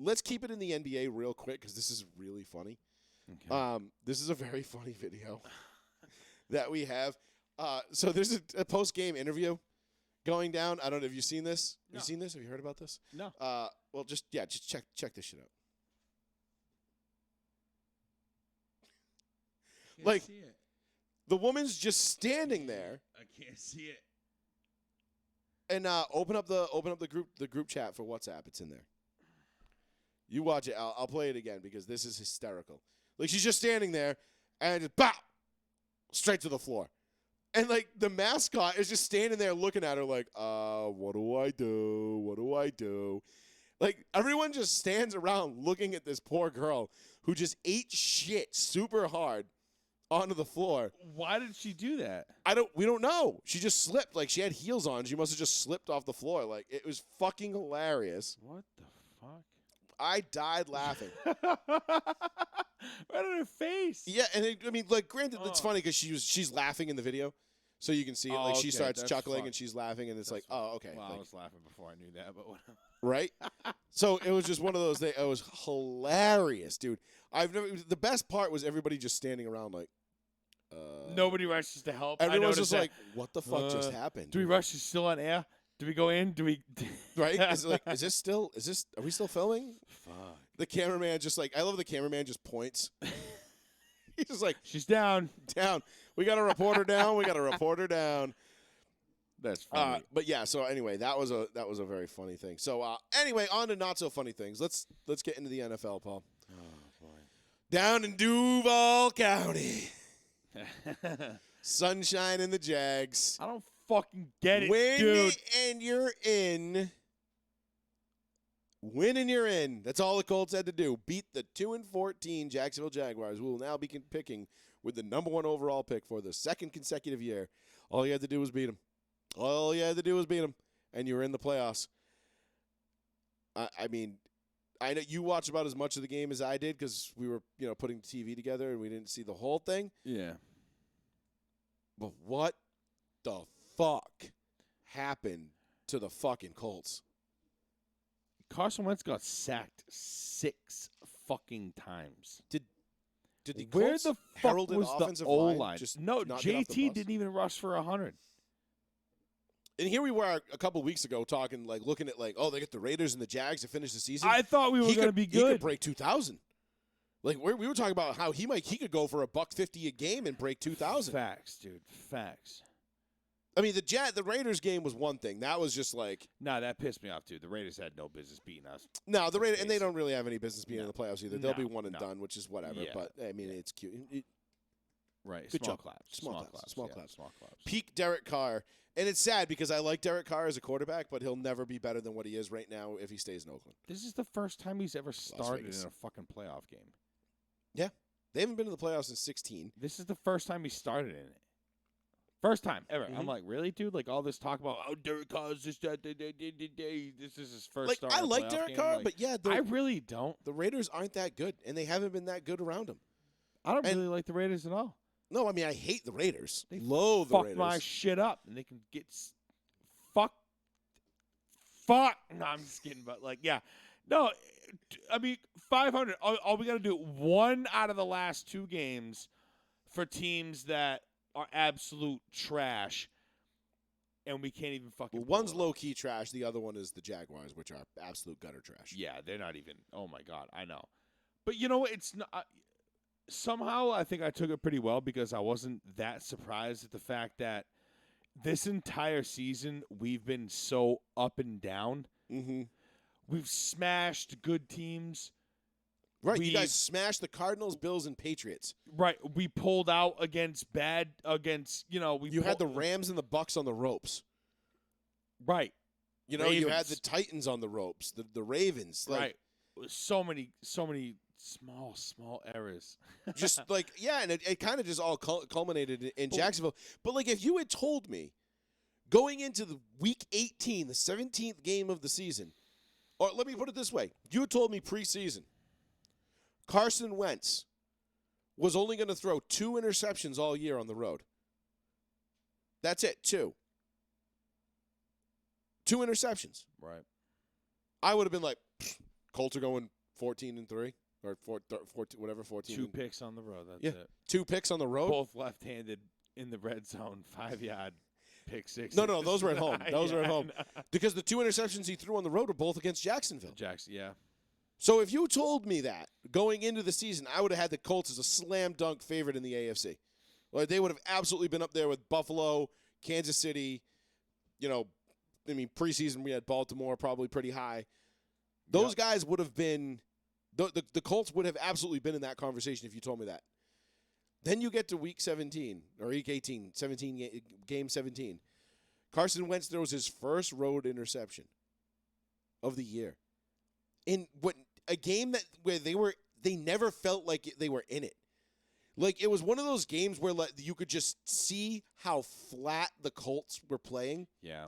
Let's keep it in the NBA real quick because this is really funny. Okay. This is a very funny video that we have. So there's a post-game interview, going down. I don't know. Have you seen this? No. Have you seen this? Have you heard about this? No. Well, just check this shit out. Can't Like- see it. The woman's just standing there, I can't see it. and open up the group chat for WhatsApp. It's in there. You watch it. I'll play it again because this is hysterical. Like she's just standing there, and just bop, straight to the floor. And, like, the mascot is just standing there looking at her like, what do I do? What do I do? Like, everyone just stands around looking at this poor girl who just ate shit super hard onto the floor. Why did she do that? We don't know. She just slipped. Like, she had heels on. She must have just slipped off the floor. Like, it was fucking hilarious. What the fuck? I died laughing. Right on her face. Yeah, and granted, it's funny because she's laughing in the video. So you can see it. Like, she okay, starts that's chuckling fun. and she's laughing, and it's like, oh, okay. Well, Like, I was laughing before I knew that, but whatever. right? So it was just one of those things. It was hilarious, dude. The best part was everybody just standing around like, Nobody rushes to help. everyone's I just noticed like, what the fuck just happened? Do we rush? She's still on air? Do we go in? Do we? Right? Are we still filming? Fuck. The cameraman just like, I love the cameraman just points. He's just like, She's down. down. We got a reporter down. We got a reporter down. That's funny. But yeah, so anyway, that was a very funny thing. So anyway, on to not so funny things. Let's get into the NFL, Paul. Oh boy. Down in Duval County. Sunshine in the Jags. I don't fucking get it, Win dude. and you're in. Win and you're in. That's all the Colts had to do. Beat the 2-14 Jacksonville Jaguars, who will now be picking with the number 1 overall pick for the second consecutive year. All you had to do was beat them. All you had to do was beat them, and you were in the playoffs. I mean, I know you watched about as much of the game as I did because we were, putting the TV together and we didn't see the whole thing. Yeah. But what the fuck happened to the fucking Colts? Carson Wentz got sacked 6 fucking times. Did the Where Colts the fuck heralded was offensive the O line line? just No, not get off the JT bus? didn't even rush for 100. And here we were a couple weeks ago talking, like, looking at, like, oh, they get the Raiders and the Jags to finish the season. I thought we were going to be He could good. break 2,000. Like, we were talking about how he could go for $150 a game and break 2,000. Facts, dude. Facts. I mean, the Raiders game was one thing. That was just like, Nah, that pissed me off, dude. The Raiders had no business beating us. no, the Raiders, and they don't really have any business being in No. the playoffs either. They'll No, be one and no. done, which is whatever. Yeah. But I mean, it's cute. Right. Good small job. claps. Small Small claps, claps. small yeah, claps. Small claps. Peak Derek Carr, and it's sad because I like Derek Carr as a quarterback, but he'll never be better than what he is right now if he stays in Oakland. This is the first time he's ever started Vegas. in a fucking playoff game. Yeah, they haven't been to the playoffs since 16. This is the first time he started in it. First time ever. Mhm. I'm like, really, dude? Like all this talk about Derek Carr's this, that, this is his first Like start. I in a like playoff Derek game. Carr, Like, but yeah, I really don't. the Raiders aren't that good, and they haven't been that good around him. I don't and- really like the Raiders at all. No, I mean I hate the Raiders. They Loathe the Fuck Raiders. my shit up, and they can get fuck. No, I'm just kidding, but like, yeah, no. I mean, 500. All we got to do 1 out of the last 2 games for teams that are absolute trash, and we can't even fucking. Well, pull one's it off. low key trash. The other one is the Jaguars, which are absolute gutter trash. Yeah, they're not even. Oh my god, I know. But you know what? It's not. Somehow, I think I took it pretty well because I wasn't that surprised at the fact that this entire season we've been so up and down. Mm-hmm. We've smashed good teams. Right, you We've- guys smashed the Cardinals, Bills, and Patriots. Right, we pulled out against You had the Rams and the Bucks on the ropes. right, You know, you had Ravens. the Titans on the ropes, the Ravens. Like, right. So many small errors. just like, yeah, and it kind of just all culminated in Jacksonville. But, like, if you had told me going into the week 18, the 17th game of the season, or let me put it this way, you had told me preseason, Carson Wentz was only going to throw 2 interceptions all year on the road. That's it, 2. 2 interceptions. Right. I would have been like, Colts are going 14-3 or 14, whatever, 14. 2 picks on the road. That's Yeah. it. 2 picks on the road. Both left-handed in the red zone, 5-yard. pick six. No, those were at home. Those were at Yeah, home. Because the 2 interceptions he threw on the road were both against Jacksonville. Yeah. So if you told me that going into the season, I would have had the Colts as a slam dunk favorite in the AFC. Like, they would have absolutely been up there with Buffalo, Kansas City. Preseason we had Baltimore probably pretty high. Those guys would have been the Colts would have absolutely been in that conversation if you told me that. Then you get to week 17 or week 18, game 17. Carson Wentz throws his first road interception of the year. In a game where they never felt like they were in it. Like, it was one of those games where you could just see how flat the Colts were playing. Yeah.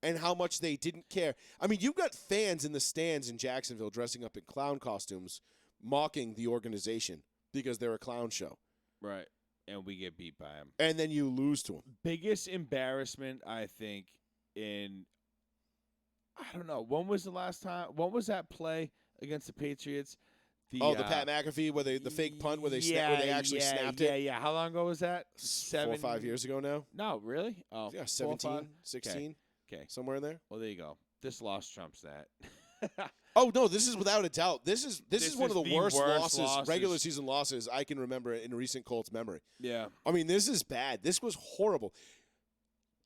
And how much they didn't care. I mean, you've got fans in the stands in Jacksonville dressing up in clown costumes, mocking the organization because they're a clown show. Right. And we get beat by them. And then you lose to them. Biggest embarrassment, I think, I don't know. When was the last time? When was that play against the Patriots? The Pat McAfee, where the fake punt where they actually snapped it? Yeah. How long ago was that? 4 or 5 years ago now. No, really? Oh, yeah, 17, 16. Okay. Somewhere in there. Well, there you go. This loss trumps that. Oh, no, this is without a doubt. This is one of the worst losses, regular losses. season losses I can remember in recent Colts memory. Yeah. I mean, this is bad. This was horrible.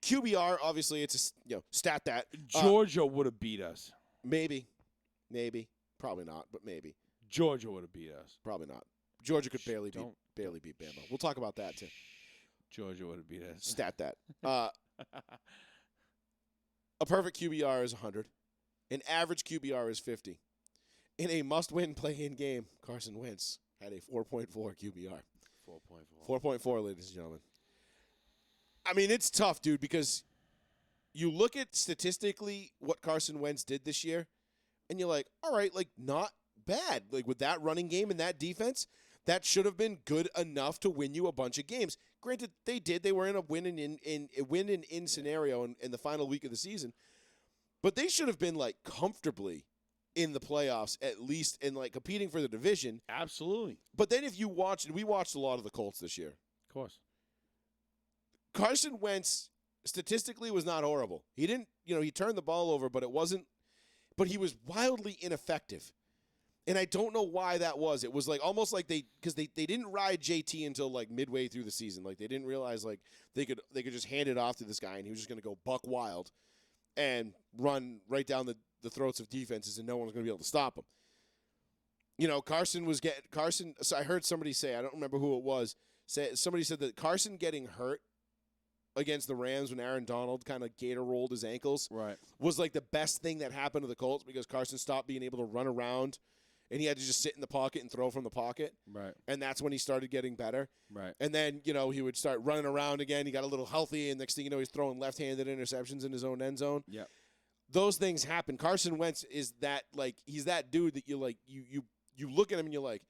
QBR, obviously, it's a stat that. Georgia would have beat us. Maybe. Probably not, but maybe. Georgia would have beat us. Probably not. Georgia could barely beat Bama. We'll talk about that, too. Georgia would have beat us. Stat that. A perfect QBR is 100. An average QBR is 50. In a must-win play-in game, Carson Wentz had a 4.4 QBR. 4.4, ladies and gentlemen. I mean, it's tough, dude, because you look at statistically what Carson Wentz did this year, and you're like, all right, like, not bad. Like, with that running game and that defense, that should have been good enough to win you a bunch of games. Granted, they did. They were in a win-and-in scenario in the final week of the season. But they should have been, like, comfortably in the playoffs, at least, and, like, competing for the division. Absolutely. But then if you watch, and we watched a lot of the Colts this year. Of course. Carson Wentz statistically was not horrible. He didn't, he turned the ball over, but but he was wildly ineffective. And I don't know why that was. It was like almost like because they didn't ride JT until like midway through the season. Like they didn't realize like they could just hand it off to this guy and he was just going to go buck wild and run right down the throats of defenses and no one was going to be able to stop him. Carson. So I heard somebody say, I don't remember who it was. Somebody said that Carson getting hurt against the Rams when Aaron Donald kind of gator rolled his ankles was like the best thing that happened to the Colts because Carson stopped being able to run around. And he had to just sit in the pocket and throw from the pocket. Right. And that's when he started getting better. Right. And then, he would start running around again. He got a little healthy, and next thing you know, he's throwing left-handed interceptions in his own end zone. Yeah. Those things happen. Carson Wentz is that, like, he's that dude that you like, you look at him and you're like,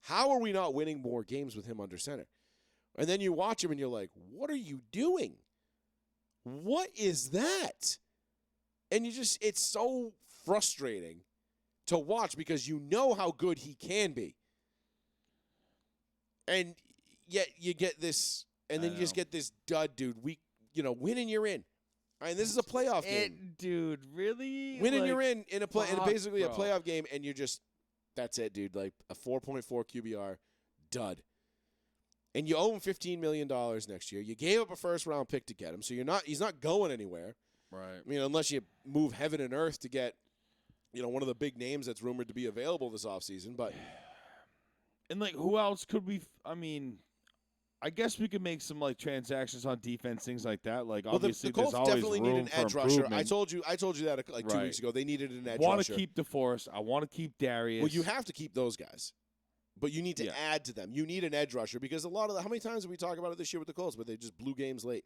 how are we not winning more games with him under center? And then you watch him and you're like, what are you doing? What is that? And it's so frustrating to watch because you know how good he can be. And yet you get this, and then you just get this dud, dude. Win and you're in. I mean, this is a playoff game. Dude, really? Win and you're in a basically bro. a playoff game, and you're just, that's it, dude. Like a 4.4 QBR dud. And you owe him $15 million next year. You gave up a first-round pick to get him, so he's not going anywhere. Right. I mean, unless you move heaven and earth to get one of the big names that's rumored to be available this offseason. But and like, who else could we? I guess we could make some like transactions on defense, things like that. Like, obviously, the Colts there's always definitely room need an for edge rusher. improvement. I told you that like 2 weeks ago. They needed an edge rusher. I want to keep DeForest. I want to keep Darius. Well, you have to keep those guys, but you need to add to them. You need an edge rusher because how many times have we talked about it this year with the Colts, but they just blew games late.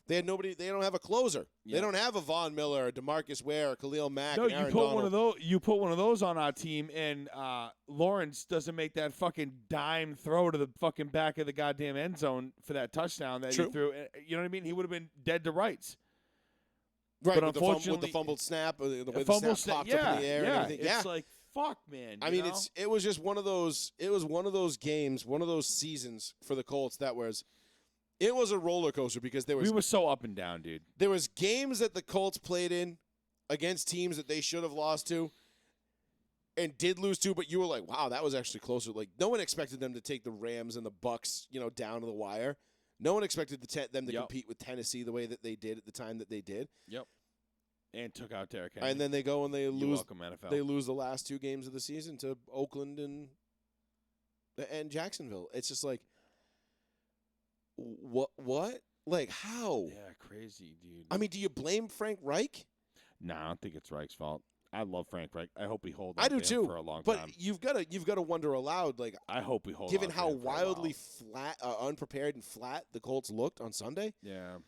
They had nobody. They don't have a closer. Yeah. They don't have a Von Miller, a DeMarcus Ware, or Khalil Mack. No, and Aaron you put Donald. one of those. You put one of those on our team, and Lawrence doesn't make that fucking dime throw to the fucking back of the goddamn end zone for that touchdown that he threw. You know what I mean? He would have been dead to rights. Right, but with unfortunately, with the fumbled snap, the way the fumble snap popped up in the air. And everything. It's like fuck, man. I mean, it was just one of those. It was one of those games, one of those seasons for the Colts that was. It was a roller coaster because We were so up and down, dude. there was games that the Colts played in against teams that they should have lost to and did lose to, but you were like, wow, that was actually closer. Like, no one expected them to take the Rams and the Bucks, down to the wire. No one expected them to compete with Tennessee the way that they did at the time that they did. Yep. And took out Derrick Henry. And then they go and they You're lose. welcome, NFL. They lose the last 2 games of the season to Oakland and Jacksonville. It's just like, what? Like, how? Yeah, crazy, dude. I mean, do you blame Frank Reich? No, I don't think it's Reich's fault. I love Frank Reich. I hope we hold I on do to him too. for a long But time. you've got to wonder aloud, like, I hope we hold given on to how him for a wildly while. flat, unprepared and flat the Colts looked on Sunday. Yeah.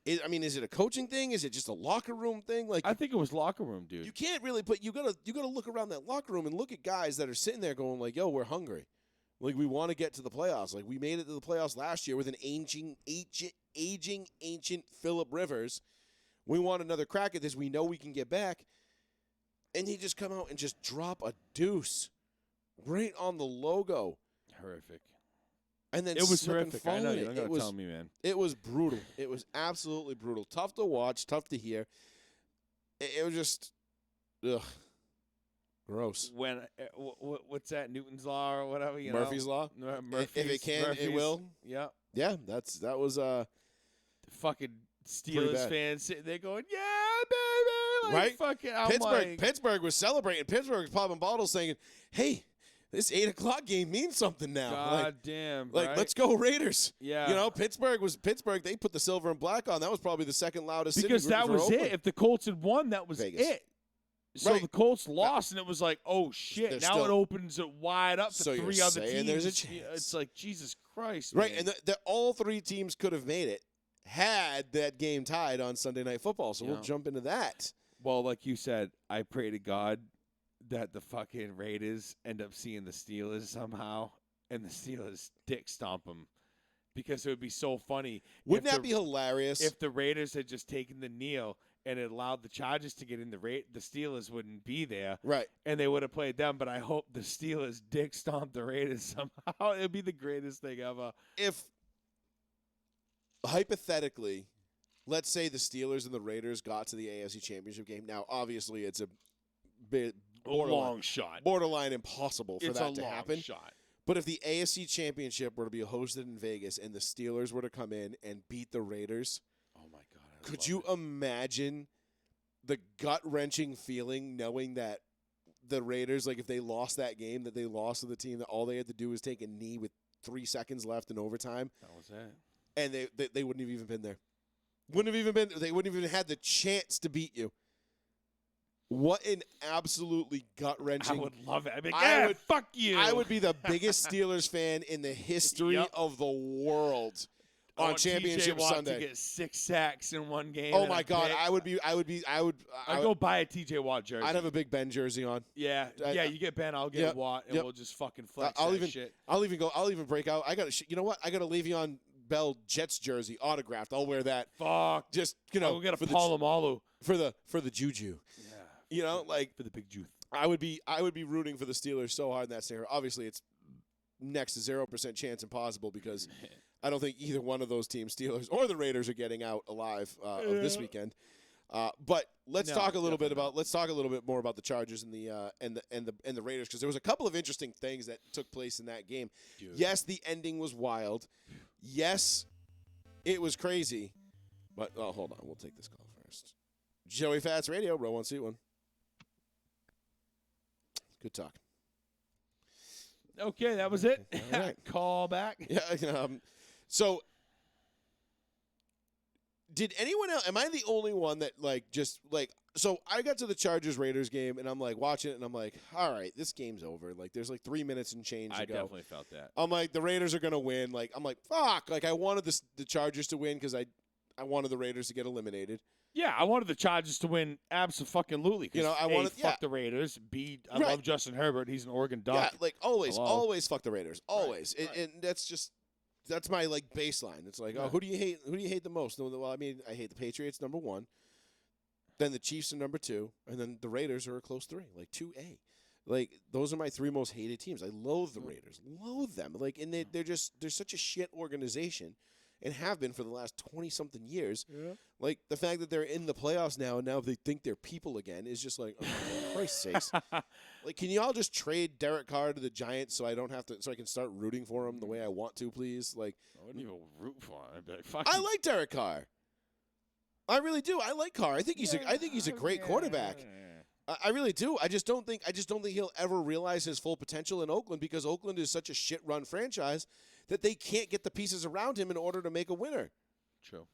Is it a coaching thing? Is it just a locker room thing? Like, I think it was locker room, dude. you can't really put. You gotta look around that locker room and look at guys that are sitting there going like, "Yo, we're hungry. Like, we want to get to the playoffs. Like, we made it to the playoffs last year with an aging Phillip Rivers. We want another crack at this. We know we can get back." And he just come out and just drop a deuce right on the logo. Horrific. And then It was slip and horrific. fall I know in you're it. not going to tell me, man. It was brutal. It was absolutely brutal. Tough to watch, tough to hear. It was just, ugh, gross. When what's that, Newton's law or whatever? Murphy's Law? Murphy's, If it can, it Murphy's, will. Yeah. Yeah, that was Fucking Pretty Steelers bad. fans sitting there going, yeah, baby. Like, Right? Fucking, I'm Pittsburgh. like, Pittsburgh was celebrating. Pittsburgh was popping bottles, saying, "Hey, this 8:00 game means something now." God damn. Like, right? let's go Raiders. Yeah. Pittsburgh. They put the silver and black on. That was probably the second loudest. Because city that for was Oakland. it. If the Colts had won, that was Vegas. it. So Right. the Colts lost, and it was like, oh shit! They're Now still- it opens it wide up to So you're 3 other saying teams. there's a It's- chance. It's like Jesus Christ, Right, man. and all 3 teams could have made it had that game tied on Sunday Night Football. So we'll Yeah. jump into that. Well, like you said, I pray to God that the fucking Raiders end up seeing the Steelers somehow, and the Steelers dick stomp them, because it would be so funny. Wouldn't if that the- be hilarious? If the Raiders had just taken the kneel and it allowed the Chargers to get in, the Steelers wouldn't be there, Right. and they would have played them. But I hope the Steelers dick stomp the Raiders somehow. It would be the greatest thing ever. If hypothetically, let's say the Steelers and the Raiders got to the AFC Championship game. Now, obviously, it's a bit A long shot. borderline impossible for It's that a to long happen. shot. But if the AFC Championship were to be hosted in Vegas and the Steelers were to come in and beat the Raiders, Oh my God! I could love you it. imagine the gut-wrenching feeling knowing that the Raiders, like, if they lost that game, that they lost to the team that all they had to do was take a knee with 3 seconds left in overtime, That was it. and they wouldn't have even been there. They wouldn't have even had the chance to beat you. What an absolutely I gut-wrenching. would love it. I'd be like, I yeah, would- fuck you. I would be the biggest Steelers fan in the history Yep. of the world I on want Championship TJ Watt Sunday. to get 6 sacks in one game. Oh and my a God, pick. I'd go buy a TJ Watt jersey. have a Big Ben jersey on. Yeah, I- you get Ben, I'll get Yep, Watt, and yep. we'll just fucking flex I'll that even shit. I'll even break out. I got a Le'Veon Bell Jets jersey autographed. I'll wear that. Fuck. Just We'll get a for the Palomalu. for the juju. Yeah. Like For the big juice. I would be rooting for the Steelers so hard in that scenario. Obviously, it's next to 0% chance impossible because I don't think either one of those teams, Steelers or the Raiders, are getting out alive of this weekend. But let's talk a little bit more about the Chargers and the Raiders, because there was a couple of interesting things that took place in that game. Dude. Yes, the ending was wild. Yes, it was crazy. But hold on, we'll take this call first. Joey Fats Radio, row 1, seat 1. Good talk. Okay, that was it. All right. Call back. Yeah. So, did anyone else? Am I the only one that So I got to the Chargers Raiders game and I'm like watching it and I'm like, all right, this game's over. Like, there's like 3 minutes and change to I go. definitely felt that. I'm like, the Raiders are gonna win. Like, I'm like, fuck. Like, I wanted the Chargers to win because I wanted the Raiders to get eliminated. Yeah, I wanted the Chargers to win absolutely. You know, I A, wanted- fuck yeah. the Raiders. B, I Right. love Justin Herbert. He's an Oregon Duck. Yeah, like always, Hello. always fuck the Raiders. Always. Right. And that's my like baseline. It's like, Yeah. who do you hate? Who do you hate the most? Well, I mean, I hate the Patriots, number 1. Then the Chiefs are number 2, and then the Raiders are a close 3, like 2A. Like, those are my 3 most hated teams. I loathe the Raiders. Loathe them. Like, and they're such a shit organization. and have been for the last 20-something years. Yeah. Like, the fact that they're in the playoffs now, and now they think they're people again, is just like, oh, for Christ's sakes. Like, can you all just trade Derek Carr to the Giants so I can start rooting for him the way I want to, please? Like, I wouldn't even root for him. I'd be like, fuck I you. like Derek Carr. I really do. I like Carr. I think he's a great quarterback. I really do. I just don't think he'll ever realize his full potential in Oakland because Oakland is such a shit-run franchise that they can't get the pieces around him in order to make a winner. True.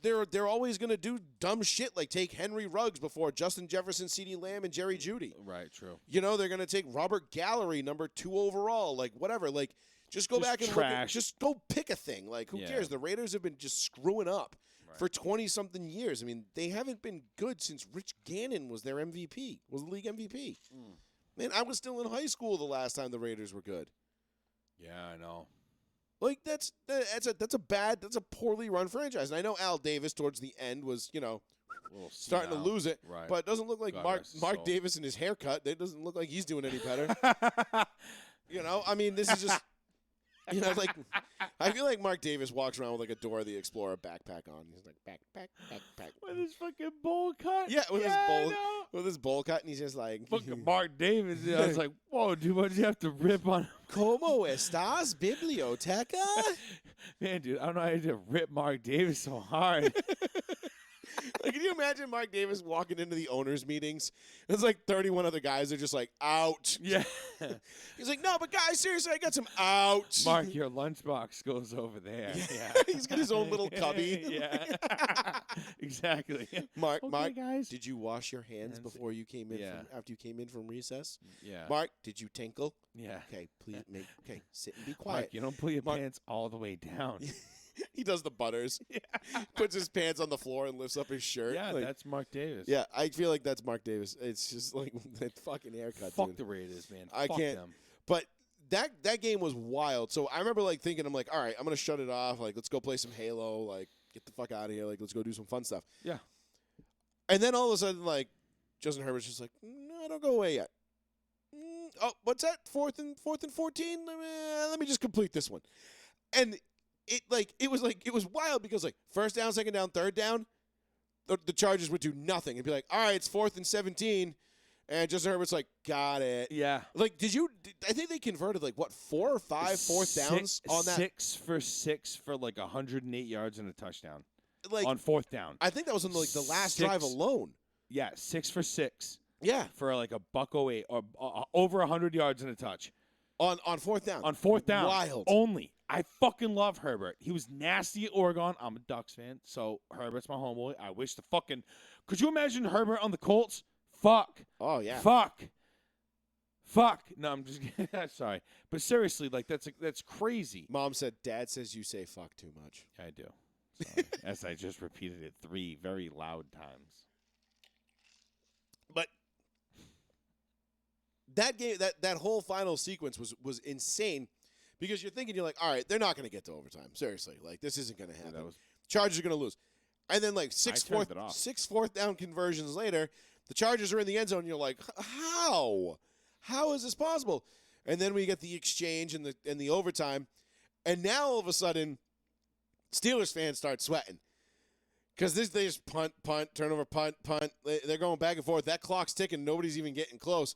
They're always going to do dumb shit like take Henry Ruggs before Justin Jefferson, CeeDee Lamb, and Jerry Jeudy. Right, true. You know, they're going to take Robert Gallery, number 2 overall, like whatever. Like, just go back and just go pick a thing. Like, who cares? The Raiders have been just screwing up for 20-something years. I mean, they haven't been good since Rich Gannon was their MVP, was the league MVP. Man, I was still in high school the last time the Raiders were good. Yeah, I know. Like, that's a poorly run franchise. And I know Al Davis towards the end was, starting to lose it. Right. But it doesn't look like Mark Davis and his haircut. It doesn't look like he's doing any better. I mean, this is just, like, I feel like Mark Davis walks around with, like, a Dora the Explorer backpack on. He's like, backpack. With his fucking bowl cut? Yeah, with his bowl cut, and he's just like... Fucking Mark Davis. I was like, whoa, dude, why'd you have to rip on him? ¿Cómo estás, biblioteca? Man, dude, I don't know how you to rip Mark Davis so hard. Like, can you imagine Mark Davis walking into the owners' meetings? It's like 31 other guys are just like, out. Yeah. He's like, no, but guys, seriously, I got some out. Mark, your lunchbox goes over there. Yeah. He's got his own little cubby. Yeah. Exactly. Mark, guys. did you wash your hands before you came in after you came in from recess? Yeah. Mark, did you tinkle? Yeah. Okay, please sit and be quiet. Mark, you don't pull your pants all the way down. He does the butters. Yeah. Puts his pants on the floor and lifts up his shirt. Yeah, like, that's Mark Davis. Yeah, I feel like that's Mark Davis. It's just like that fucking haircut. Fuck dude. the Raiders, man. I Fuck can't. them. But that game was wild. So I remember like thinking, I'm like, all right, I'm gonna shut it off. Like, let's go play some Halo. Like, get the fuck out of here. Like, let's go do some fun stuff. Yeah. And then all of a sudden, like, Justin Herbert's just like, no, don't go away yet. Oh, what's that? Fourth and 14. Let me just complete this one. And it was wild because like first down, second down, third down, the Chargers would do nothing. It'd be like, all right, it's 4th and 17, and Justin Herbert's like, got it. Yeah. Like, I think they converted like what 4 or 5 fourth downs on that. 6 for 6 for like 108 yards and a touchdown. Like on 4th down. I think that was on like the last drive alone. Yeah, 6 for 6. Yeah. For like a $108 or over 100 yards and a touch. On 4th down. On 4th down. Wild. Only. I fucking love Herbert. He was nasty at Oregon. I'm a Ducks fan, so Herbert's my homeboy. I wish the fucking... Could you imagine Herbert on the Colts? Fuck. Oh, yeah. Fuck. No, I'm just kidding. Sorry. But seriously, like, that's crazy. Mom said, Dad says you say fuck too much. I do. Sorry. As I just repeated it 3 very loud times. But that game, that whole final sequence was insane because you're thinking, you're like, all right, they're not going to get to overtime. Seriously, like this isn't going to happen. Chargers are going to lose. And then like 6 fourth down conversions later, the Chargers are in the end zone. And you're like, how? How is this possible? And then we get the exchange and the overtime, and now all of a sudden, Steelers fans start sweating. Because they just punt, turnover, punt. They're going back and forth. That clock's ticking. Nobody's even getting close.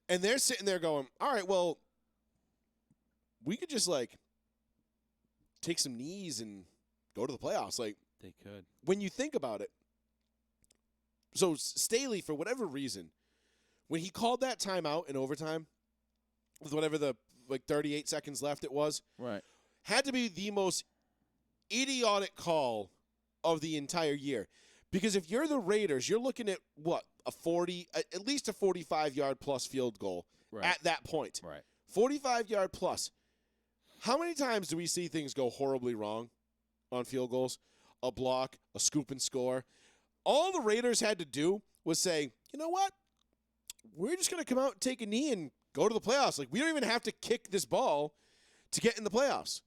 And they're sitting there going, all right, well, we could just, like, take some knees and go to the playoffs. Like, they could. When you think about it, so Staley, for whatever reason, when he called that timeout in overtime, with whatever the, 38 seconds left it was, right, had to be the most idiotic call of the entire year. Because if you're the Raiders, you're looking at what, at least a 45-yard plus field goal at that point. Right. 45-yard plus. How many times do we see things go horribly wrong on field goals? A block, a scoop and score. All the Raiders had to do was say, you know what? We're just going to come out and take a knee and go to the playoffs. Like, we don't even have to kick this ball to get in the playoffs.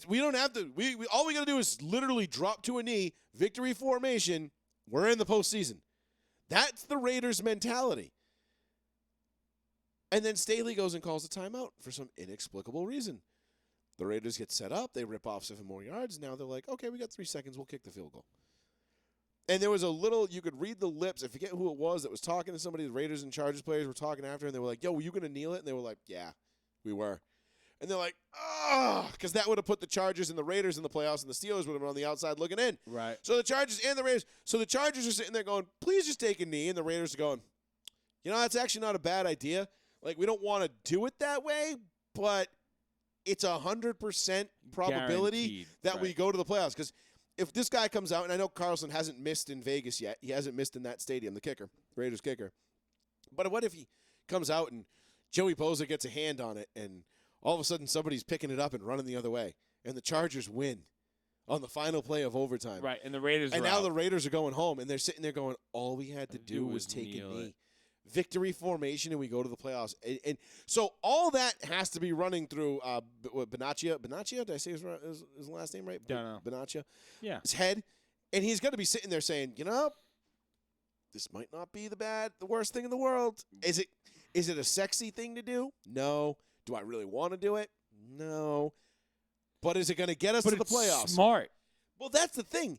We don't have to. All we got to do is literally drop to a knee, victory formation. We're in the postseason. That's the Raiders' mentality. And then Staley goes and calls a timeout for some inexplicable reason. The Raiders get set up. They rip off 7 more yards. Now they're like, okay, we got 3 seconds. We'll kick the field goal. And there was a little, you could read the lips. I forget who it was that was talking to somebody. The Raiders and Chargers players were talking after, and they were like, yo, were you going to kneel it? And they were like, yeah, we were. And they're like, oh, because that would have put the Chargers and the Raiders in the playoffs, and the Steelers would have been on the outside looking in. Right. So the Chargers and the Raiders. So the Chargers are sitting there going, please just take a knee. And the Raiders are going, you know, that's actually not a bad idea. Like, we don't want to do it that way, but it's 100% probability Guaranteed, that we right. go to the playoffs. Because if this guy comes out, and I know Carlson hasn't missed in Vegas yet. He hasn't missed in that stadium, the kicker, Raiders kicker. But what if he comes out and Joey Bosa gets a hand on it, and all of a sudden somebody's picking it up and running the other way, and the Chargers win on the final play of overtime. Right, and the Raiders And are now out. the Raiders are going home, and they're sitting there going, all we had to do was take a kneel knee. it. Victory formation, and we go to the playoffs. And so all that has to be running through Bonaccia. Bonaccia? Did I say his last name right? Don't know. Bonaccia. Yeah. His head. And he's going to be sitting there saying, you know, this might not be the worst thing in the world. Is it a sexy thing to do? No. Do I really want to do it? No. But is it going to get us to the playoffs? Smart. Well, that's the thing.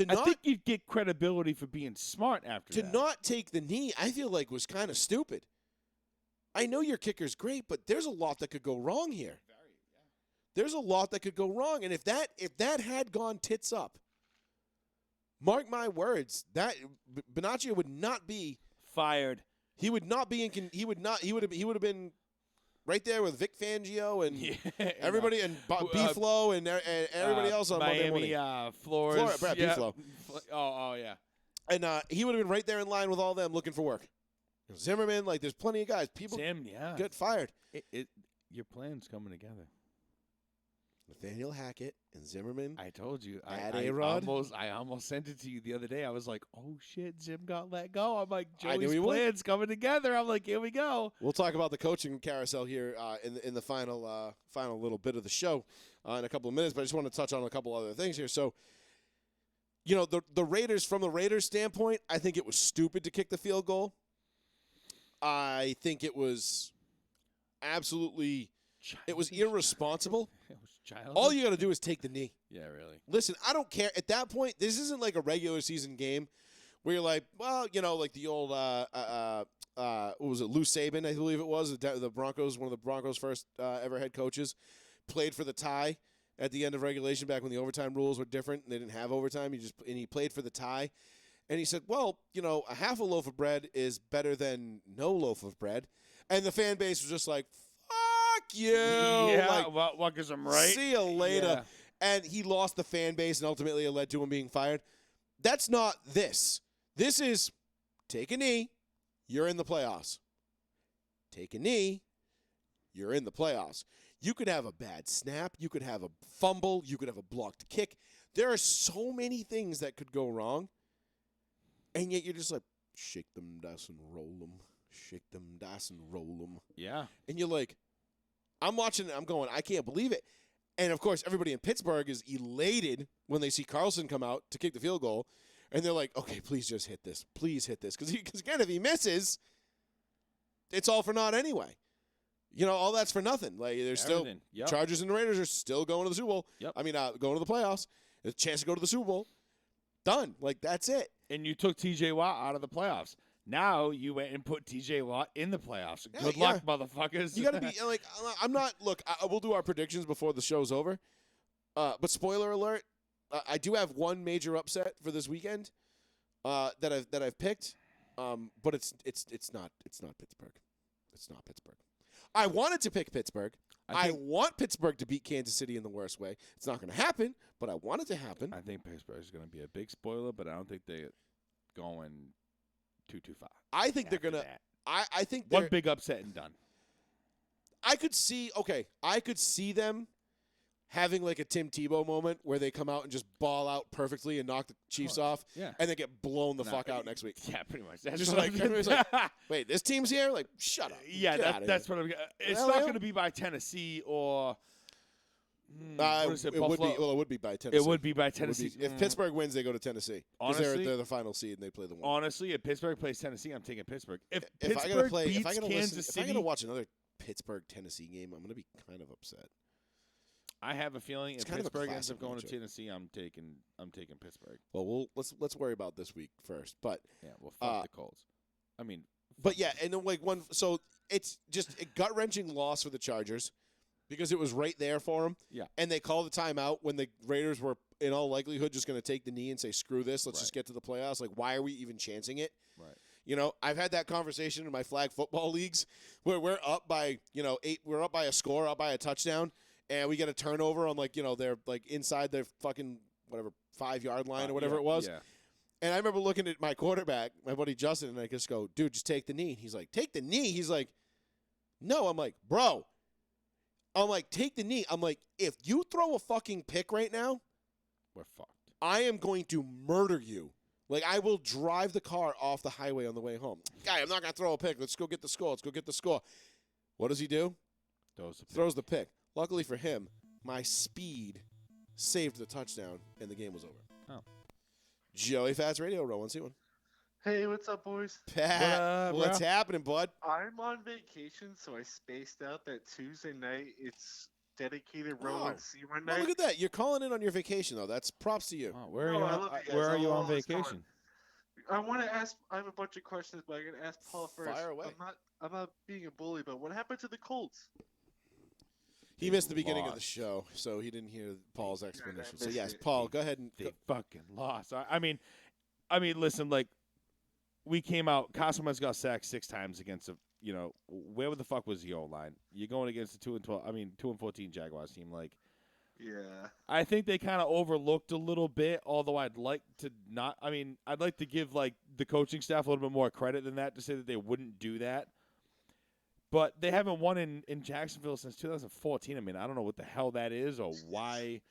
I think you'd get credibility for being smart after To that. not take the knee, I feel like was kind of stupid. I know your kicker's great, but there's a lot that could go wrong here. There's a lot that could go wrong, and if that had gone tits up, mark my words, that Bonaccia would not be fired. He would not be he would have been right there with Vic Fangio and everybody and B-Flow and everybody else on Monday morning. Miami, Flores. Brad yeah. B-Flow. Oh, yeah. And he would have been right there in line with all them looking for work. Zimmerman, like there's plenty of guys. People get fired. Your plan's coming together. Nathaniel Hackett and Zimmerman. I told you. I almost sent it to you the other day. I was like, oh, shit, Zim got let go. I'm like, I knew Joey's he would. plan's coming together. I'm like, here we go. We'll talk about the coaching carousel here in the final little bit of the show in a couple of minutes, but I just want to touch on a couple other things here. So, you know, the Raiders, from the Raiders' standpoint, I think it was stupid to kick the field goal. I think it was absolutely it was irresponsible. It was childish. All you got to do is take the knee. Yeah, really. Listen, I don't care. At that point, this isn't like a regular season game where you're like, well, you know, like the old, what was it, Lou Saban, I believe it was, the Broncos, one of the Broncos' first ever head coaches, played for the tie at the end of regulation back when the overtime rules were different and they didn't have overtime. He played for the tie. And he said, well, you know, a half a loaf of bread is better than no loaf of bread. And the fan base was just like, fuck you. Yeah, like, well, because I'm right. See you later. Yeah. And he lost the fan base, and ultimately it led to him being fired. That's not this. This is take a knee, you're in the playoffs. Take a knee, you're in the playoffs. You could have a bad snap. You could have a fumble. You could have a blocked kick. There are so many things that could go wrong. And yet you're just like, shake them, dice, and roll them. Shake them, dice, and roll them. Yeah. And you're like, I'm watching it. I'm going, I can't believe it. And, of course, everybody in Pittsburgh is elated when they see Carlson come out to kick the field goal. And they're like, okay, please just hit this. Please hit this. Because, again, if he misses, it's all for naught anyway. You know, all that's for nothing. Like, there's Everything. still Yep. Chargers and the Raiders are still going to the Super Bowl. Yep. I mean, going to the playoffs. A chance to go to the Super Bowl. Done. Like, that's it. And you took T.J. Watt out of the playoffs. Now you went and put T.J. Watt in the playoffs. Yeah, Good luck, motherfuckers. You got to be like, I'm not. Look, we'll do our predictions before the show's over. But spoiler alert, I do have one major upset for this weekend that I've picked. But it's not Pittsburgh. It's not Pittsburgh. I wanted to pick Pittsburgh. I want Pittsburgh to beat Kansas City in the worst way. It's not going to happen, but I want it to happen. I think Pittsburgh is going to be a big spoiler, but I don't think they're going 2-5. I think they're going to. I think one big upset and done. I could see them having like a Tim Tebow moment where they come out and just ball out perfectly and knock the Chiefs off, yeah. and then get blown the fuck out next week. Yeah, pretty much. That's Just what like, I'm- everybody's like, wait, this team's here? Like, shut up. yeah, Get outta that's here. what I'm. It's Well, not yeah. going to be by Tennessee or. What is it, it would be. Buffalo? Well, it would be by Tennessee. It would be by It would be- Tennessee. if Pittsburgh wins, they go to Tennessee. Because Honestly- they're the final seed and they play the one. Honestly, if Pittsburgh plays Tennessee, I'm taking Pittsburgh. If If Pittsburgh beats if I Kansas if I City, gotta watch another Pittsburgh Tennessee game, I'm gonna be kind of upset. I have a feeling It's if kind of a Pittsburgh ends classic up going to matchup. Tennessee, I'm taking Pittsburgh. Well, let's worry about this week first. But Yeah, well, fuck the Colts. I mean, but yeah, and then so it's just a gut wrenching loss for the Chargers because it was right there for them. Yeah. And they called the timeout when the Raiders were in all likelihood just going to take the knee and say screw this, let's just get to the playoffs. Like, why are we even chancing it? Right. You know, I've had that conversation in my flag football leagues where we're up by, 8, we're up by a score, up by a touchdown, and we get a turnover on they're inside their fucking 5-yard line or whatever it was. Yeah. And I remember looking at my quarterback, my buddy Justin, and I just go, dude, just take the knee. He's like, take the knee? He's like, no. I'm like, bro. I'm like, take the knee. I'm like, if you throw a fucking pick right now, We're fucked. I am going to murder you. Like, I will drive the car off the highway on the way home. Guy, I'm not going to throw a pick. Let's go get the score. Let's go get the score. What does he do? Throws the pick. Luckily for him, my speed saved the touchdown, and the game was over. Oh. Joey Fats Radio, row 1C1. Hey, what's up, boys? Pat, what's happening, bud? I'm on vacation, so I spaced out that Tuesday night. It's dedicated row Oh. 1C1 Well, night. look at that. You're calling in on your vacation, though. That's props to you. Oh, where are No, you? I On, love you guys. where are you I'll on always call vacation? I want to ask. I have a bunch of questions, but I'm gonna ask Paul first. Fire away. I'm not being a bully, but what happened to the Colts? He missed the beginning of the lost. show, so he didn't hear Paul's explanation. So, missed yes, it. Paul, go ahead and They fucking lost. I mean, listen, we came out. Carson Wentz got sacked 6 times against where the fuck was the O-line? You're going against the 2-14 Jaguars team. Yeah. I think they kind of overlooked a little bit, although I'd like to not. I mean, I'd like to give the coaching staff a little bit more credit than that to say that they wouldn't do that. But they haven't won in Jacksonville since 2014. I mean, I don't know what the hell that is or why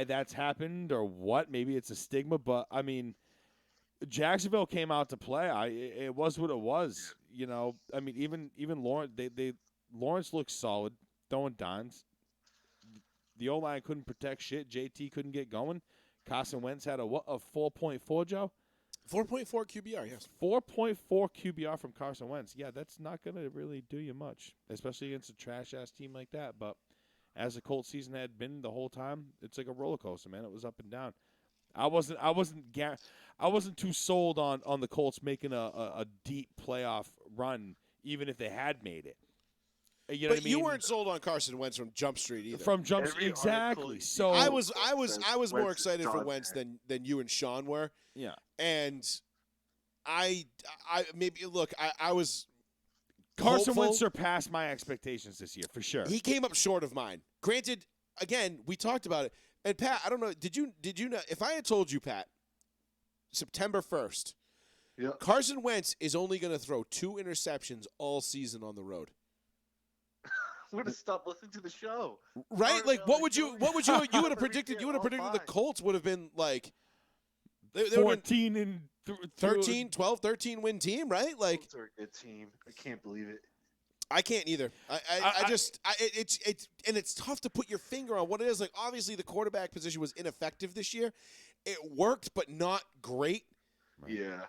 that's happened or what. Maybe it's a stigma, but I mean, Jacksonville came out to play. It was what it was. You know, I mean, even Lawrence, Lawrence looked solid, throwing dimes. The O-line couldn't protect shit. JT couldn't get going. Carson Wentz had a 4.4, Joe? 4.4 QBR, yes. 4.4 QBR from Carson Wentz. Yeah, that's not going to really do you much, especially against a trash-ass team like that. But as the Colts season had been the whole time, it's like a roller coaster, man. It was up and down. I wasn't too sold on the Colts making a deep playoff run, even if they had made it. You know But what I mean? you weren't sold on Carson Wentz from Jump Street either. From Jump Every exactly. article So I was Wentz more is excited for dog Wentz shit. than you and Sean were. yeah. And I was Carson hopeful. Wentz surpassed my expectations this year for sure. He came up short of mine. Granted, again, we talked about it. And Pat, I don't know, did you know if I had told you, Pat, September 1st, Yeah. Carson Wentz is only going to throw 2 interceptions all season on the road. I'm gonna stop listening to the show. Right? Or, Like no, what would you would have predicted all the fine. Colts would have been like they would have been 14 and 13 win team, right? Like Colts are a good team. I can't believe it. I can't either. It's tough to put your finger on what it is. Like obviously the quarterback position was ineffective this year. It worked, but not great. Yeah.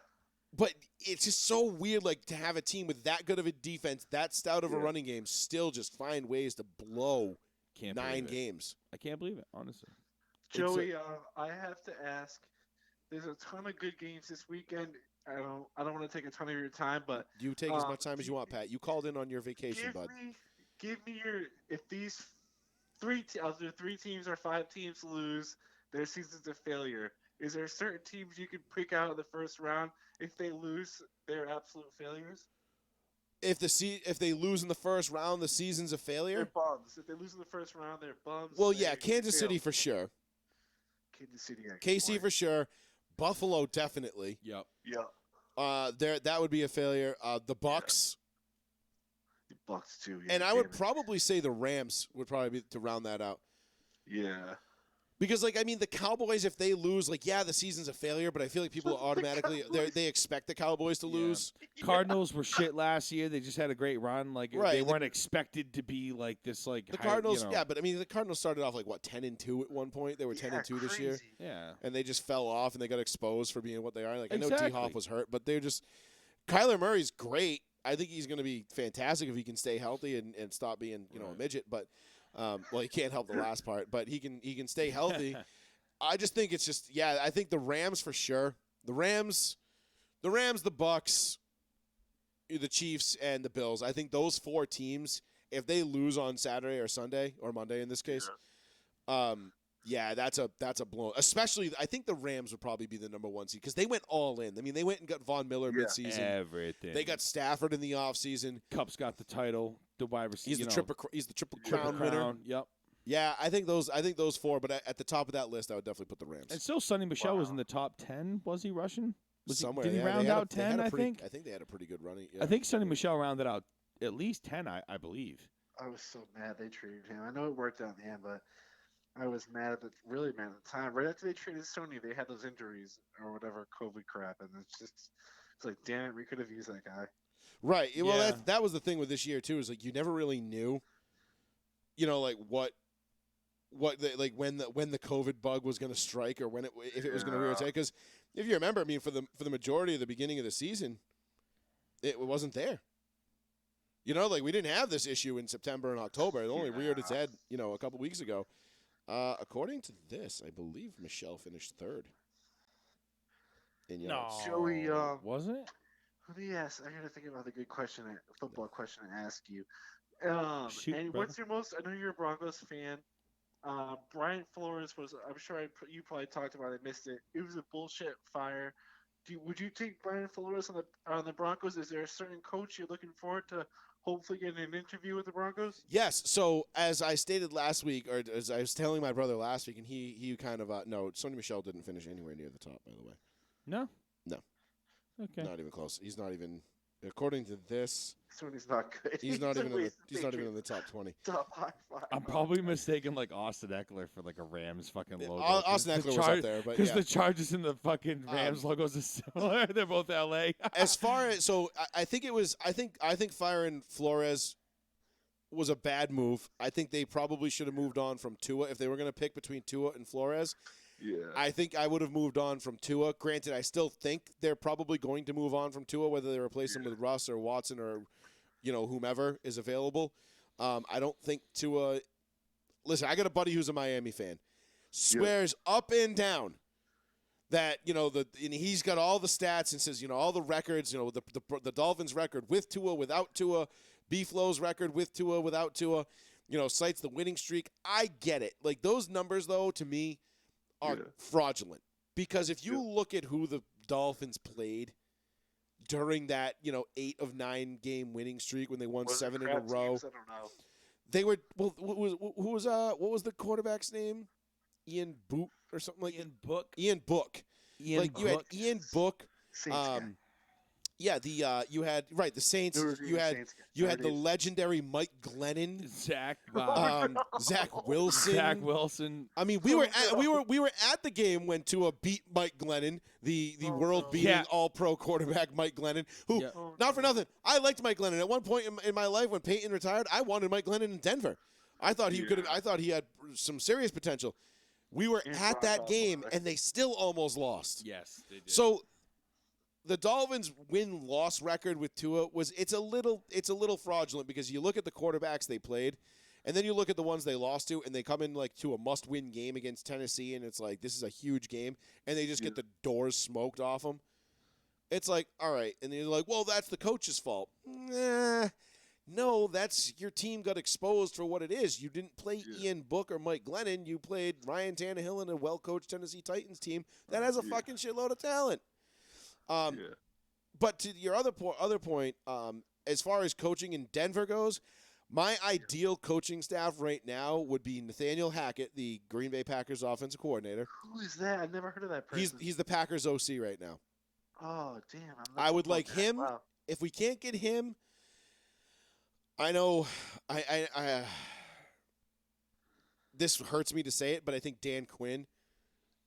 But it's just so weird, like to have a team with that good of a defense, that stout of a Yeah. running game, still just find ways to blow Can't 9 believe it. games. I can't believe it, honestly. Joey, I have to ask. There's a ton of good games this weekend. I don't want to take a ton of your time, but You take as much time as you want, Pat. You called in on your vacation, bud. give me your if these 3 teams or 5 teams lose, their season's a failure. Is there certain teams you can pick out in the first round? If they lose, they're absolute failures. If they lose in the first round, the season's a They're failure. bums. If they lose in the first round, they're bums. Well, yeah, They Kansas City fail. for sure. Kansas City. yeah, good KC point. for sure. Buffalo definitely. Yep. Yeah. That would be a failure. The Bucks, The Bucks too. Yeah, and I damn would it. probably say the Rams would probably be to round that out. Yeah. Because, the Cowboys, if they lose, the season's a failure, but I feel like people The automatically Cowboys. they expect the Cowboys to Yeah. lose. Cardinals were shit last year. They just had a great run. Right, They the- weren't expected to be like this. Like The high- Cardinals, you know. but the Cardinals started off 10-2 at one point. They were 10-2 this year, crazy. Yeah. and they just fell off and they got exposed for being what they are. I know Exactly. T-Hop was hurt, but they're just Kyler Murray's great. I think he's going to be fantastic if he can stay healthy and stop being a midget. But Well, he can't help the last part, but he can stay healthy. I just think it's just I think the Rams for sure. The Rams, the Bucks, the Chiefs, and the Bills. I think those 4 teams, if they lose on Saturday or Sunday or Monday in this case, that's a blow. Especially, I think the Rams would probably be the number 1 seed because they went all in. I mean, they went and got Von Miller midseason. Everything. They got Stafford in the offseason. Cup's got the title. The wide receiver. He's the triple crown winner. Yep. Yeah, I think those 4. But at the top of that list, I would definitely put the Rams. And still, Sonny Michel was in the top 10. Was he rushing? Somewhere. Did he round out 10? I think. I think they had a pretty good running. Yeah. I think Sonny Michel rounded out at least 10. I believe. I was so mad they traded him. I know it worked out in the end, but I was really mad at the time. Right after they traded Sony, they had those injuries or whatever COVID crap, and it's like, damn it, we could have used that guy. Right. Well, that was the thing with this year too. Is like you never really knew, like what when the COVID bug was going to strike or if it was going to rear its head. Because if you remember, I mean, for the majority of the beginning of the season, it wasn't there. Like we didn't have this issue in September and October. It only reared its head, a couple weeks ago. According to this, I believe Michelle finished 3rd. In yards. Joey, was it? Let me ask. I gotta think about the good football question to ask you. Shoot, and brother. what's your most? I know you're a Broncos fan. Brian Flores was. I'm sure you probably talked about it. Missed it. It was a bullshit fire. Would you take Brian Flores on the Broncos? Is there a certain coach you're looking forward to hopefully getting an interview with the Broncos? Yes. So as I stated last week, or as I was telling my brother last week, and he kind of no, Sonny Michel didn't finish anywhere near the top. By the way. No. No. Okay. Not even close. He's not even. According to this, Sony's not good. he's not even in the top 20. Top high five. I'm probably mistaken like Austin Eckler for like a Rams fucking logo. Austin Eckler was up there, but because the Chargers and the fucking Rams logos are similar. They're both LA. As far as I think firing Flores was a bad move. I think they probably should have moved on from Tua if they were going to pick between Tua and Flores. Yeah. I think I would have moved on from Tua. Granted, I still think they're probably going to move on from Tua, whether they replace him with Russ or Watson or, whomever is available. I don't think Tua – listen, I got a buddy who's a Miami fan. Swears up and down that, and he's got all the stats and says, all the records, the Dolphins record with Tua, without Tua, B-Flow's record with Tua, without Tua, cites the winning streak. I get it. Like, those numbers, though, to me – are fraudulent because if you look at who the Dolphins played during that 8 of 9 game winning streak when they won 7 in a row, teams? I don't know. they were what was the quarterback's name? Ian Boot or something like Ian Book. Ian Book. You had Ian Book. Saints guy. Yeah, you had the Saints. You had the legendary Mike Glennon, Zach Wilson. Zach Wilson. I mean, we were at the game when Tua beat Mike Glennon, the world beating All Pro quarterback Mike Glennon. Who, not for nothing, I liked Mike Glennon. At one point in my life, when Peyton retired, I wanted Mike Glennon in Denver. I thought he could have. I thought he had some serious potential. We were at that game, and they still almost lost. Yes, they did. So the Dolphins' win-loss record with Tua it's a little fraudulent because you look at the quarterbacks they played, and then you look at the ones they lost to, and they come in like to a must-win game against Tennessee, and it's like this is a huge game, and they just get the doors smoked off them. It's like, all right, and you're like, well, that's the coach's fault. Nah, no, that's your team got exposed for what it is. You didn't play Ian Book or Mike Glennon. You played Ryan Tannehill and a well-coached Tennessee Titans team that has a fucking shitload of talent. But to your other point, as far as coaching in Denver goes, my ideal coaching staff right now would be Nathaniel Hackett, the Green Bay Packers offensive coordinator. Who is that? I've never heard of that person. He's the Packers OC right now. Oh, damn. I would like him. Wow. If we can't get him, I know I this hurts me to say it, but I think Dan Quinn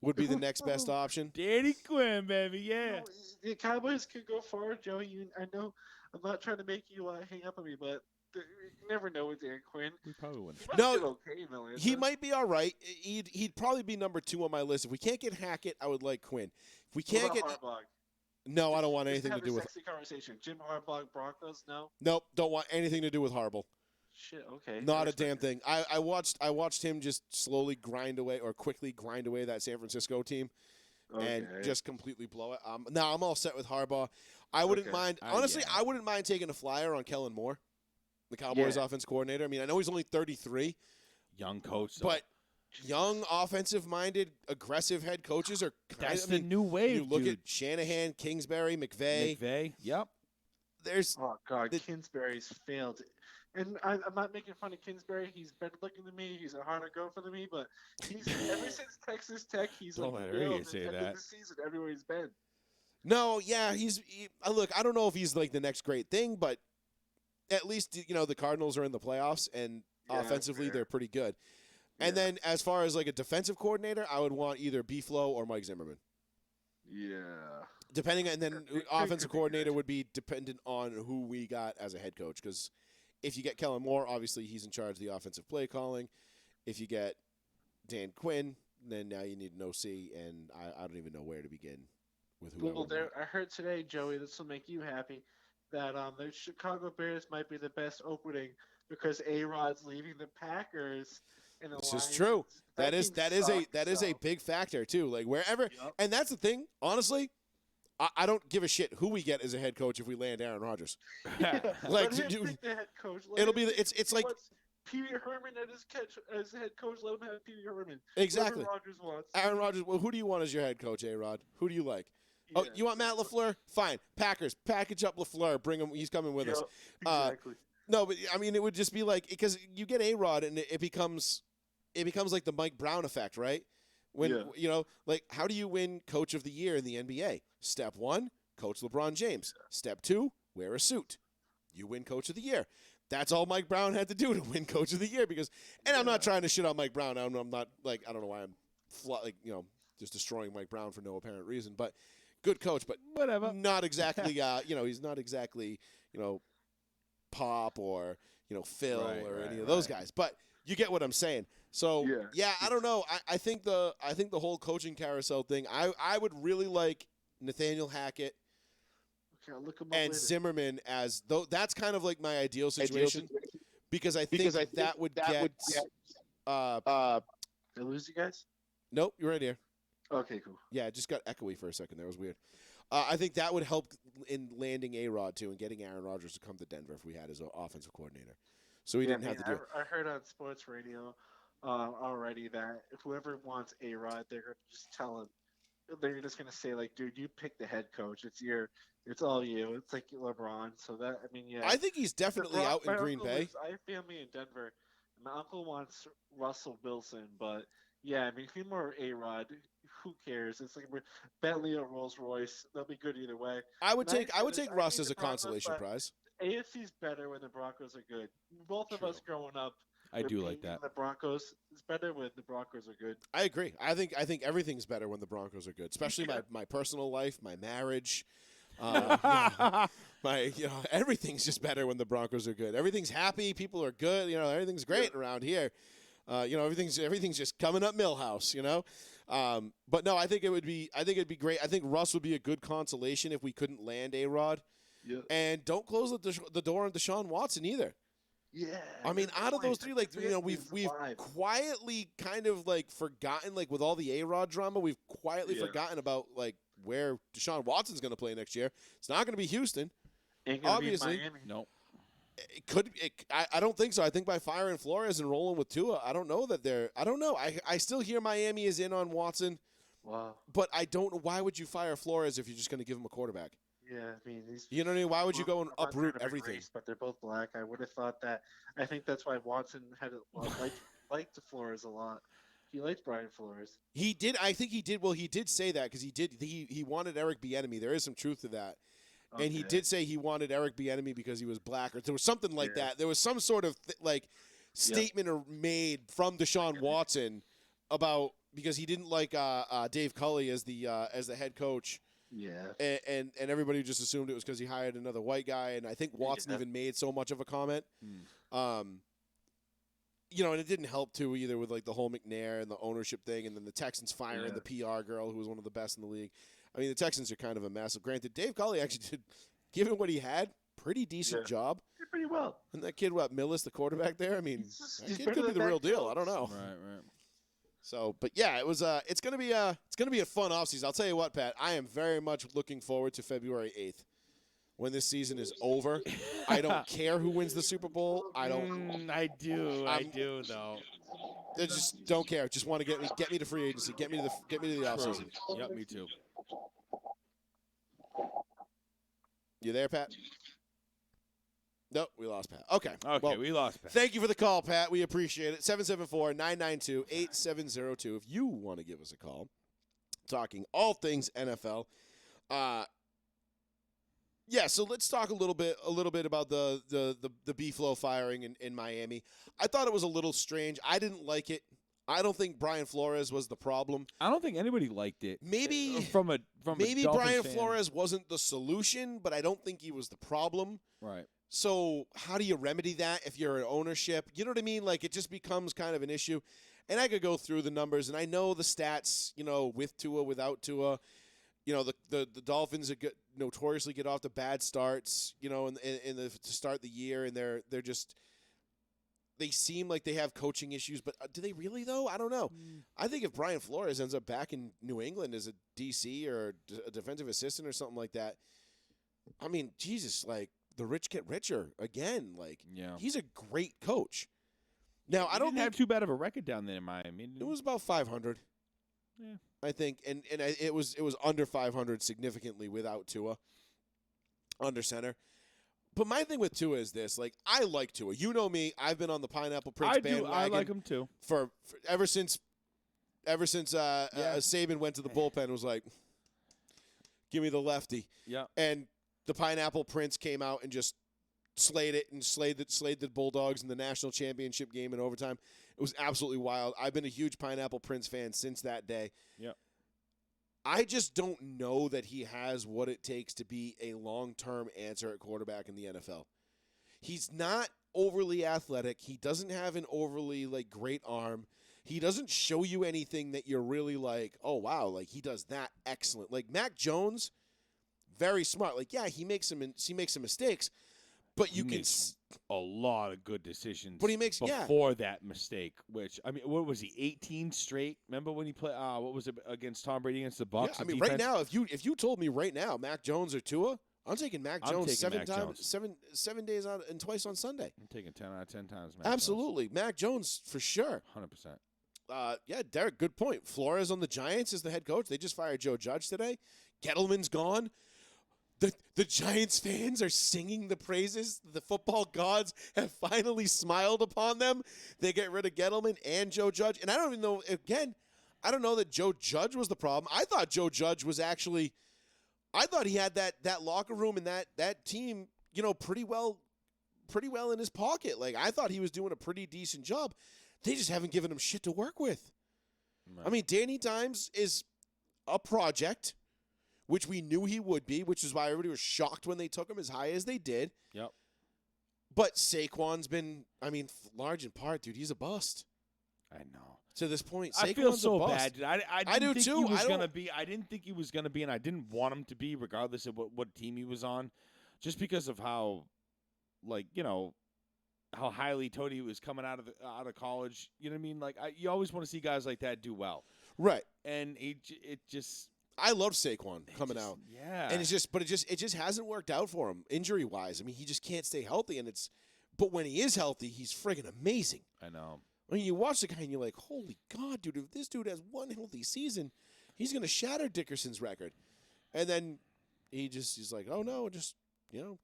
would be the next best option. Danny Quinn, baby, yeah. The Cowboys could go far, Joey. I know I'm not trying to make you hang up on me, but you never know with Dan Quinn. We probably wouldn't. He might be all right. He'd probably be number 2 on my list. If we can't get Hackett, I would like Quinn. If we can't get Harbaugh? No, I don't want anything to do with sexy conversation. Jim Harbaugh, Broncos, no? Nope, don't want anything to do with Harbaugh. Shit. Okay. Not a damn thing. I watched him just slowly grind away or quickly grind away that San Francisco team and just completely blow it. Now I'm all set with Harbaugh. I wouldn't mind. Honestly, I wouldn't mind taking a flyer on Kellen Moore, the Cowboys offense coordinator. I mean, I know he's only 33. Young coach, though. But young, offensive-minded, aggressive head coaches are kind That's of, the new wave, You look dude. at Shanahan, Kingsbury, McVay. Yep. There's Oh God, Kingsbury's failed. And I'm not making fun of Kingsbury. He's better looking than me. He's a harder gopher than me. But he's ever since Texas Tech, he's Don't like let her hear you say that. this season everywhere he's been. no, yeah, look. I don't know if he's like the next great thing, but at least the Cardinals are in the playoffs, and offensively they're pretty good. And then as far as like a defensive coordinator, I would want either B-Flow or Mike Zimmerman. Yeah. Depending, and then offensive coordinator would be dependent on who we got as a head coach. Because if you get Kellen Moore, obviously he's in charge of the offensive play calling. If you get Dan Quinn, then now you need an OC, and I don't even know where to begin with who. Well, I heard today, Joey, this will make you happy, that the Chicago Bears might be the best opening because A-Rod's leaving the Packers. And the This Lions. is true. That team is a big factor too. Like wherever, and that's the thing. Honestly, I don't give a shit who we get as a head coach if we land Aaron Rodgers. Like Like, let him dude, pick the head coach. it'll be it's like Pee Wee Herman as head coach. Let him have Pee Wee Herman. exactly. Whoever Rodgers wants. Aaron Rodgers. Well, who do you want as your head coach, A-Rod? Who do you like? Oh, you want Matt LaFleur? Fine. Packers, package up LaFleur. Bring him. He's coming with us. Exactly. No, but I mean, it would just be like because you get A-Rod and it becomes like the Mike Brown effect, right? When like how do you win Coach of the Year in the NBA? Step 1, coach LeBron James. Step 2, wear a suit. You win Coach of the Year. That's all Mike Brown had to do to win Coach of the Year and I'm not trying to shit on Mike Brown. I'm not like I don't know why I'm just destroying Mike Brown for no apparent reason, but good coach, but whatever. Not exactly he's not exactly, Pop or, Phil or any of those guys. But you get what I'm saying. So I don't know. I think the whole coaching carousel thing. I would really like Nathaniel Hackett and Zimmerman as though that's kind of like my ideal situation because I think that would get. Did I lose you guys? Nope, you're right here. Okay, cool. Yeah, it just got echoey for a second. That was weird. I think that would help in landing A-Rod too and getting Aaron Rodgers to come to Denver if we had his offensive coordinator. So he didn't have to do it. I heard on sports radio already that if whoever wants A-Rod, they're going to just tell him. They're just going to say, like, dude, you pick the head coach. It's all you. It's like LeBron. So that, I mean, yeah. I think he's definitely out in Green Bay. I have family in Denver. My uncle wants Russell Wilson, but yeah, I mean, if you're more A-Rod, who cares? It's like Bentley or Rolls Royce. They'll be good either way. I would take Russ as a consolation prize. AFC's better when the Broncos are good. Both of us growing up. I do like that. The Broncos. It's better when the Broncos are good. I agree. I think everything's better when the Broncos are good, especially my personal life, my marriage. Everything's just better when the Broncos are good. Everything's happy. People are good. Everything's great around here. Everything's just coming up Millhouse. But no, I think it'd be great. I think Russ would be a good consolation if we couldn't land A-Rod. Yeah. And don't close the door on Deshaun Watson either. Yeah. I mean, out of those three, we've quietly kind of forgotten, with all the A-Rod drama, we've quietly forgotten about where Deshaun Watson's going to play next year. It's not going to be Houston. Ain't gonna obviously. be Miami. No. It could. I don't think so. I think by firing Flores and rolling with Tua, I don't know that they're. I don't know. I still hear Miami is in on Watson. Wow. But I don't know. Why would you fire Flores if you're just going to give him a quarterback? Yeah, I mean, you know what I mean? Why would you go and uproot of everything? Race, but they're both black. I would have thought that. I think that's why Watson had liked Flores a lot. He liked Brian Flores. He did. I think he did. Well, he did say that because he did. He wanted Eric Bieniemy. There is some truth to that. Okay. And he did say he wanted Eric Bieniemy because he was black, or there was something like that. There was some sort of statement made from Deshaun Watson about because he didn't like Dave Culley as the head coach. Yeah. And everybody just assumed it was because he hired another white guy, and I think Watson even made so much of a comment. And it didn't help too either with the whole McNair and the ownership thing, and then the Texans firing the PR girl who was one of the best in the league. I mean, the Texans are kind of a mess. Granted, Dave Culley actually did, given what he had, pretty decent job. pretty well. And that kid, Millis, the quarterback there? I mean, that he's kid better could be than the real Mac deal. I don't Jones. know. Right. So, but yeah, it was. It's gonna be a fun offseason. I'll tell you what, Pat. I am very much looking forward to February 8th, when this season is over. I don't care who wins the Super Bowl. I don't. I do though. I just don't care. Just want to get me to free agency. Get me to the offseason. Yep, me too. You there, Pat? Nope, we lost Pat. Okay. Okay, well, we lost Pat. Thank you for the call, Pat. We appreciate it. 774-992-8702. If you want to give us a call, talking all things NFL. Yeah, so let's talk a little bit about the B-Flow firing in Miami. I thought it was a little strange. I didn't like it. I don't think Brian Flores was the problem. I don't think anybody liked it. Maybe from a maybe Dolphins Brian fan. Flores wasn't the solution, but I don't think he was the problem. Right. So how do you remedy that if you're an ownership? You know what I mean? Like, it just becomes kind of an issue. And I could go through the numbers, and I know the stats, with Tua, without Tua. The Dolphins notoriously get off to bad starts, to start the year, and they seem like they have coaching issues, but do they really, though? I don't know. I think if Brian Flores ends up back in New England as a DC or a defensive assistant or something like that, I mean, Jesus, like, the rich get richer again. Like, he's a great coach. Now, I don't have too bad of a record down there in Miami. It was about 500. Yeah. I think, and it was under 500 significantly without Tua under center. But my thing with Tua is this: like, I like Tua. You know me; I've been on the Pineapple Prince bandwagon. I like him too. For ever since Saban went to the bullpen, and was like, "Give me the lefty." Yeah. And the Pineapple Prince came out and just slayed it and slayed the Bulldogs in the national championship game in overtime. It was absolutely wild. I've been a huge Pineapple Prince fan since that day. Yep. I just don't know that he has what it takes to be a long-term answer at quarterback in the NFL. He's not overly athletic. He doesn't have an overly great arm. He doesn't show you anything that you're really like, oh wow, like he does that excellent. Like Mac Jones, very smart. Like, yeah, he makes some mistakes, but you can a lot of good decisions. But he makes before that mistake, which I mean, what was he? 18 straight. Remember when he played? What was it against Tom Brady against the Bucs? Yeah, I mean, right now, if you told me right now, Mac Jones or Tua, I'm taking Mac Jones 7 days out and twice on Sunday. I'm taking 10 out of 10 times. Absolutely, Mac Jones for sure. 100%. Yeah, Derek, good point. Flores on the Giants is the head coach. They just fired Joe Judge today. Gettleman's gone. The Giants fans are singing the praises. The football gods have finally smiled upon them. They get rid of Gettleman and Joe Judge. And I don't even know, again, I don't know that Joe Judge was the problem. I thought Joe Judge was actually, I thought he had that locker room and that team, pretty well in his pocket. Like, I thought he was doing a pretty decent job. They just haven't given him shit to work with. Right. I mean, Danny Dimes is a project, which we knew he would be, which is why everybody was shocked when they took him as high as they did. Yep. But Saquon's been, I mean, large in part, dude, he's a bust. I know. To this point, Saquon's I feel so a bust. bad, dude. I do think too. He was gonna be. I didn't think he was gonna be, and I didn't want him to be, regardless of what team he was on, just because of how, how highly Tony was coming out of college. You know what I mean? Like, you always want to see guys like that do well, right? And I loved Saquon coming out. Yeah. And it just hasn't worked out for him injury-wise. I mean, he just can't stay healthy, but when he is healthy, he's friggin' amazing. I know. I mean, you watch the guy and you're like, holy God, dude, if this dude has one healthy season, he's going to shatter Dickerson's record. And then he's like, oh no, just,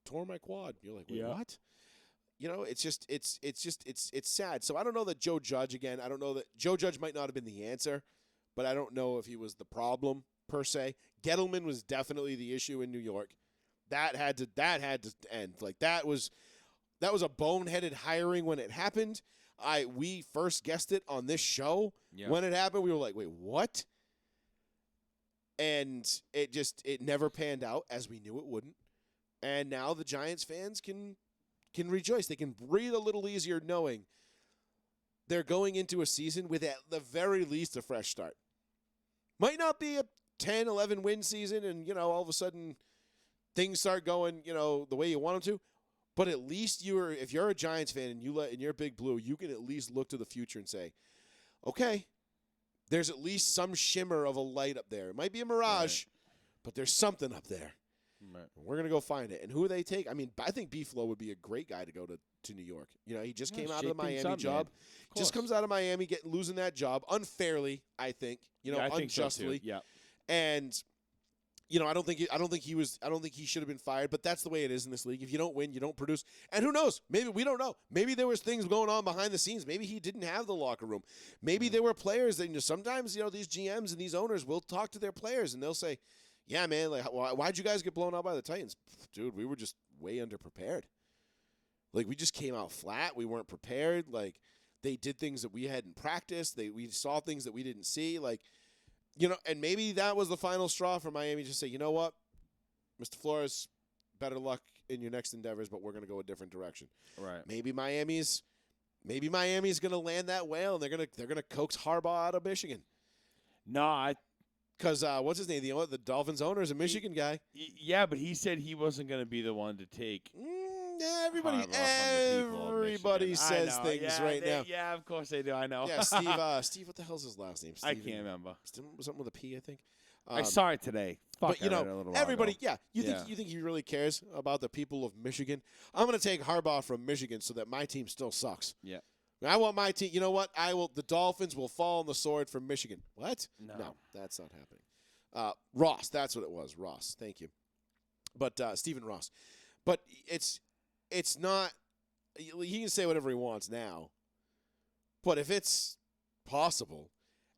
tore my quad. You're like, wait, what? It's sad. So I don't know that Joe Judge, again, I don't know that Joe Judge might not have been the answer, but I don't know if he was the problem per se. Gettleman was definitely the issue in New York. That had to end. Like, that was a boneheaded hiring when it happened. We first guessed it on this show when it happened. We were like, wait, what? And it never panned out as we knew it wouldn't. And now the Giants fans can rejoice. They can breathe a little easier knowing they're going into a season with at the very least a fresh start. Might not be a 10, 11 win season and, all of a sudden things start going, the way you want them to. But at least if you're a Giants fan and you're Big Blue, you can at least look to the future and say, okay, there's at least some shimmer of a light up there. It might be a mirage, but there's something up there. Right. We're going to go find it. And who do they take? I mean, I think B-Flow would be a great guy to go to New York. You know, he just came out of the Miami job. Just comes out of Miami, losing that job unfairly, I think. You know, unjustly. Yeah. And you know, I don't think he should have been fired, but that's the way it is in this league. If you don't win, you don't produce. And who knows? Maybe we don't know. Maybe there was things going on behind the scenes. Maybe he didn't have the locker room. Maybe there were players that, you know, sometimes, you know, these GMs and these owners will talk to their players and they'll say, "Yeah, man, like why'd you guys get blown out by the Titans?" Dude, we were just way underprepared. Like, we just came out flat. We weren't prepared. Like, they did things that we hadn't practiced. We saw things that we didn't see. Like, you know, and maybe that was the final straw for Miami to say, you know what, Mr. Flores, better luck in your next endeavors, but we're going to go a different direction. Right. Maybe Miami's going to land that whale and they're going to coax Harbaugh out of Michigan. No, because what's his name? The Dolphins owner is a Michigan guy. Yeah, but he said he wasn't going to be the one to take. Everybody says things now. Yeah, of course they do. I know. Yeah, Steve. What the hell's his last name? I can't remember. Something with a P, I think. I saw it today. But you know, everybody. Yeah, you think he really cares about the people of Michigan? I'm going to take Harbaugh from Michigan so that my team still sucks. Yeah. I want my team. You know what? The Dolphins will fall on the sword from Michigan. What? No, that's not happening. Ross, that's what it was. Ross, thank you. But Stephen Ross. But it's not. He can say whatever he wants now. But if it's possible,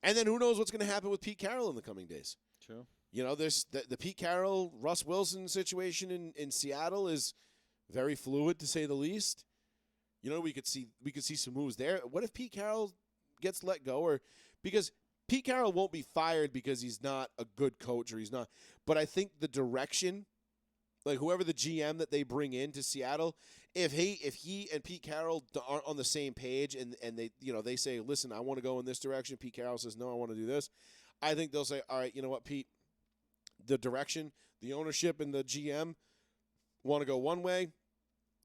and then who knows what's going to happen with Pete Carroll in the coming days? True. You know, there's the Pete Carroll, Russ Wilson situation in Seattle is very fluid, to say the least. You know, we could see some moves there. What if Pete Carroll gets let go? Or because Pete Carroll won't be fired because he's not a good coach or he's not. But I think the direction, like whoever the GM that they bring into Seattle, if he and Pete Carroll aren't on the same page and they say, listen, I want to go in this direction. Pete Carroll says, no, I want to do this. I think they'll say, all right, you know what, Pete, the direction, the ownership and the GM want to go one way.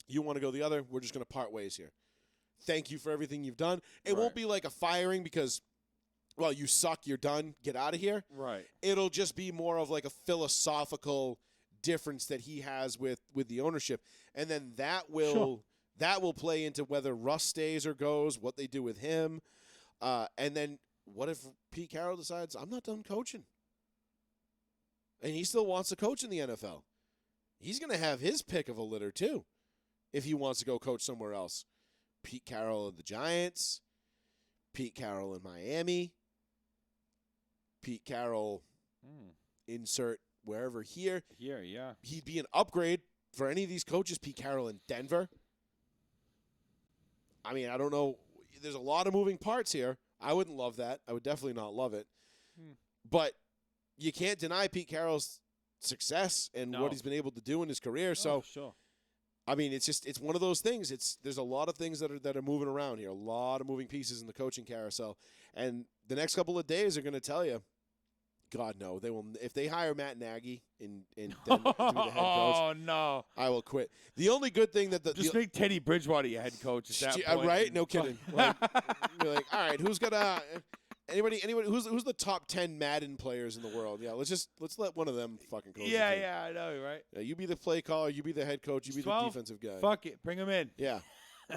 You want to go the other. We're just going to part ways here. Thank you for everything you've done. It won't be like a firing because, well, you suck, you're done, get out of here. Right. It'll just be more of like a philosophical difference that he has with the ownership. And then that will play into whether Russ stays or goes, what they do with him. And then what if Pete Carroll decides, I'm not done coaching? And he still wants to coach in the NFL. He's going to have his pick of a litter too if he wants to go coach somewhere else. Pete Carroll and the Giants, Pete Carroll in Miami, Pete Carroll insert wherever here. Here, yeah. He'd be an upgrade for any of these coaches. Pete Carroll in Denver. I mean, I don't know. There's a lot of moving parts here. I wouldn't love that. I would definitely not love it. But you can't deny Pete Carroll's success and what he's been able to do in his career. So, sure. I mean, it's one of those things. There's a lot of things that are moving around here, a lot of moving pieces in the coaching carousel, and the next couple of days are going to tell you. God no, they will. If they hire Matt Nagy in Denver to be the head coach, oh no, I will quit. The only good thing that just make Teddy Bridgewater your head coach at that point. Right? No kidding. Like, you're like, all right, who's gonna? Anybody? Who's the top 10 Madden players in the world? Yeah, let's let one of them fucking coach. Yeah, I know, right? Yeah, you be the play caller, you be the head coach, you be the defensive guy. Fuck it, bring him in. Yeah,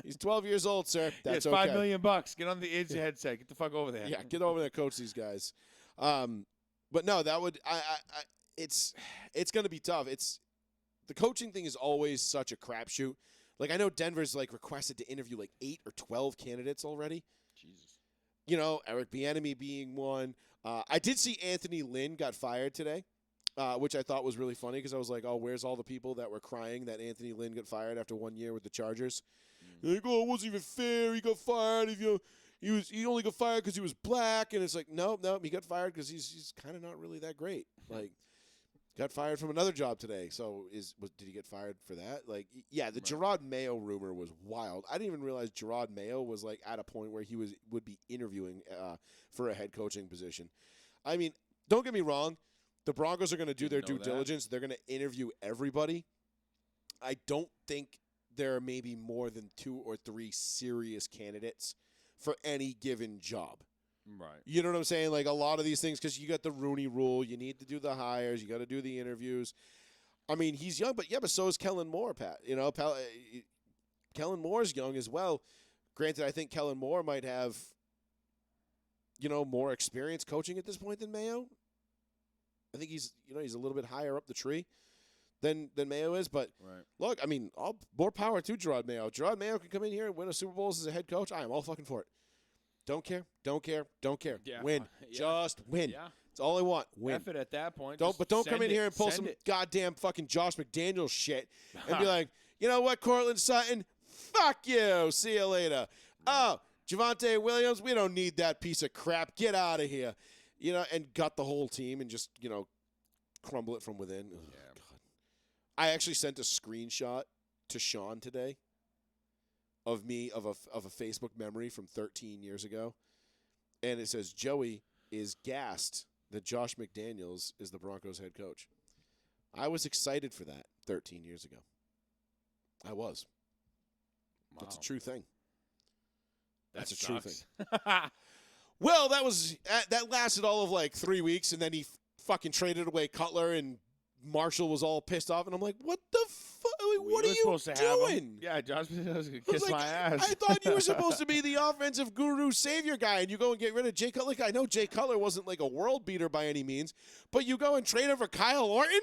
he's 12 years old, sir. That's it's $5 okay. million. Get on the edge of the headset. Get the fuck over there. Yeah, get over there, coach these guys. But no, that would it's going to be tough. The coaching thing is always such a crapshoot. Like I know Denver's like requested to interview like 8 or 12 candidates already. Jesus. You know, Eric Bieniemy being one. I did see Anthony Lynn got fired today, which I thought was really funny because I was like, oh, where's all the people that were crying that Anthony Lynn got fired after 1 year with the Chargers? They're like, oh, it wasn't even fair. He got fired. He only got fired because he was black. And it's like, no, he got fired because he's kind of not really that great. Like, got fired from another job today. So did he get fired for that? Like, yeah, the Gerard Mayo rumor was wild. I didn't even realize Gerard Mayo was like at a point where he would be interviewing for a head coaching position. I mean, don't get me wrong. The Broncos are going to do their due diligence. They're going to interview everybody. I don't think there are maybe more than 2 or 3 serious candidates for any given job. Right. You know what I'm saying? Like a lot of these things, because you got the Rooney Rule. You need to do the hires. You got to do the interviews. I mean, he's young, but so is Kellen Moore, Pat. You know, Kellen Moore's young as well. Granted, I think Kellen Moore might have, more experience coaching at this point than Mayo. I think he's a little bit higher up the tree than Mayo is. But look, I mean, more power to Gerard Mayo. Gerard Mayo can come in here and win a Super Bowl as a head coach. I am all fucking for it. Don't care. Yeah. Win. Yeah. Just win. Yeah. That's all I want. Win. Effort at that point. Don't come in here and pull some goddamn fucking Josh McDaniels shit and be like, you know what, Cortland Sutton? Fuck you. See you later. Oh, Javonte Williams, we don't need that piece of crap. Get out of here. And gut the whole team and just, crumble it from within. Oh, God. I actually sent a screenshot to Sean today of a Facebook memory from 13 years ago. And it says, Joey is gassed that Josh McDaniels is the Broncos head coach. I was excited for that 13 years ago. I was. Wow. That's a true thing. That's a true thing. thing. Well, that lasted all of like 3 weeks, and then he fucking traded away Cutler, and Marshall was all pissed off, and I'm like, what the fuck? What are you doing? Yeah, Josh was going to kiss my ass. I thought you were supposed to be the offensive guru savior guy, and you go and get rid of Jay Cutler. Like, I know Jay Cutler wasn't like a world beater by any means, but you go and trade him for Kyle Orton?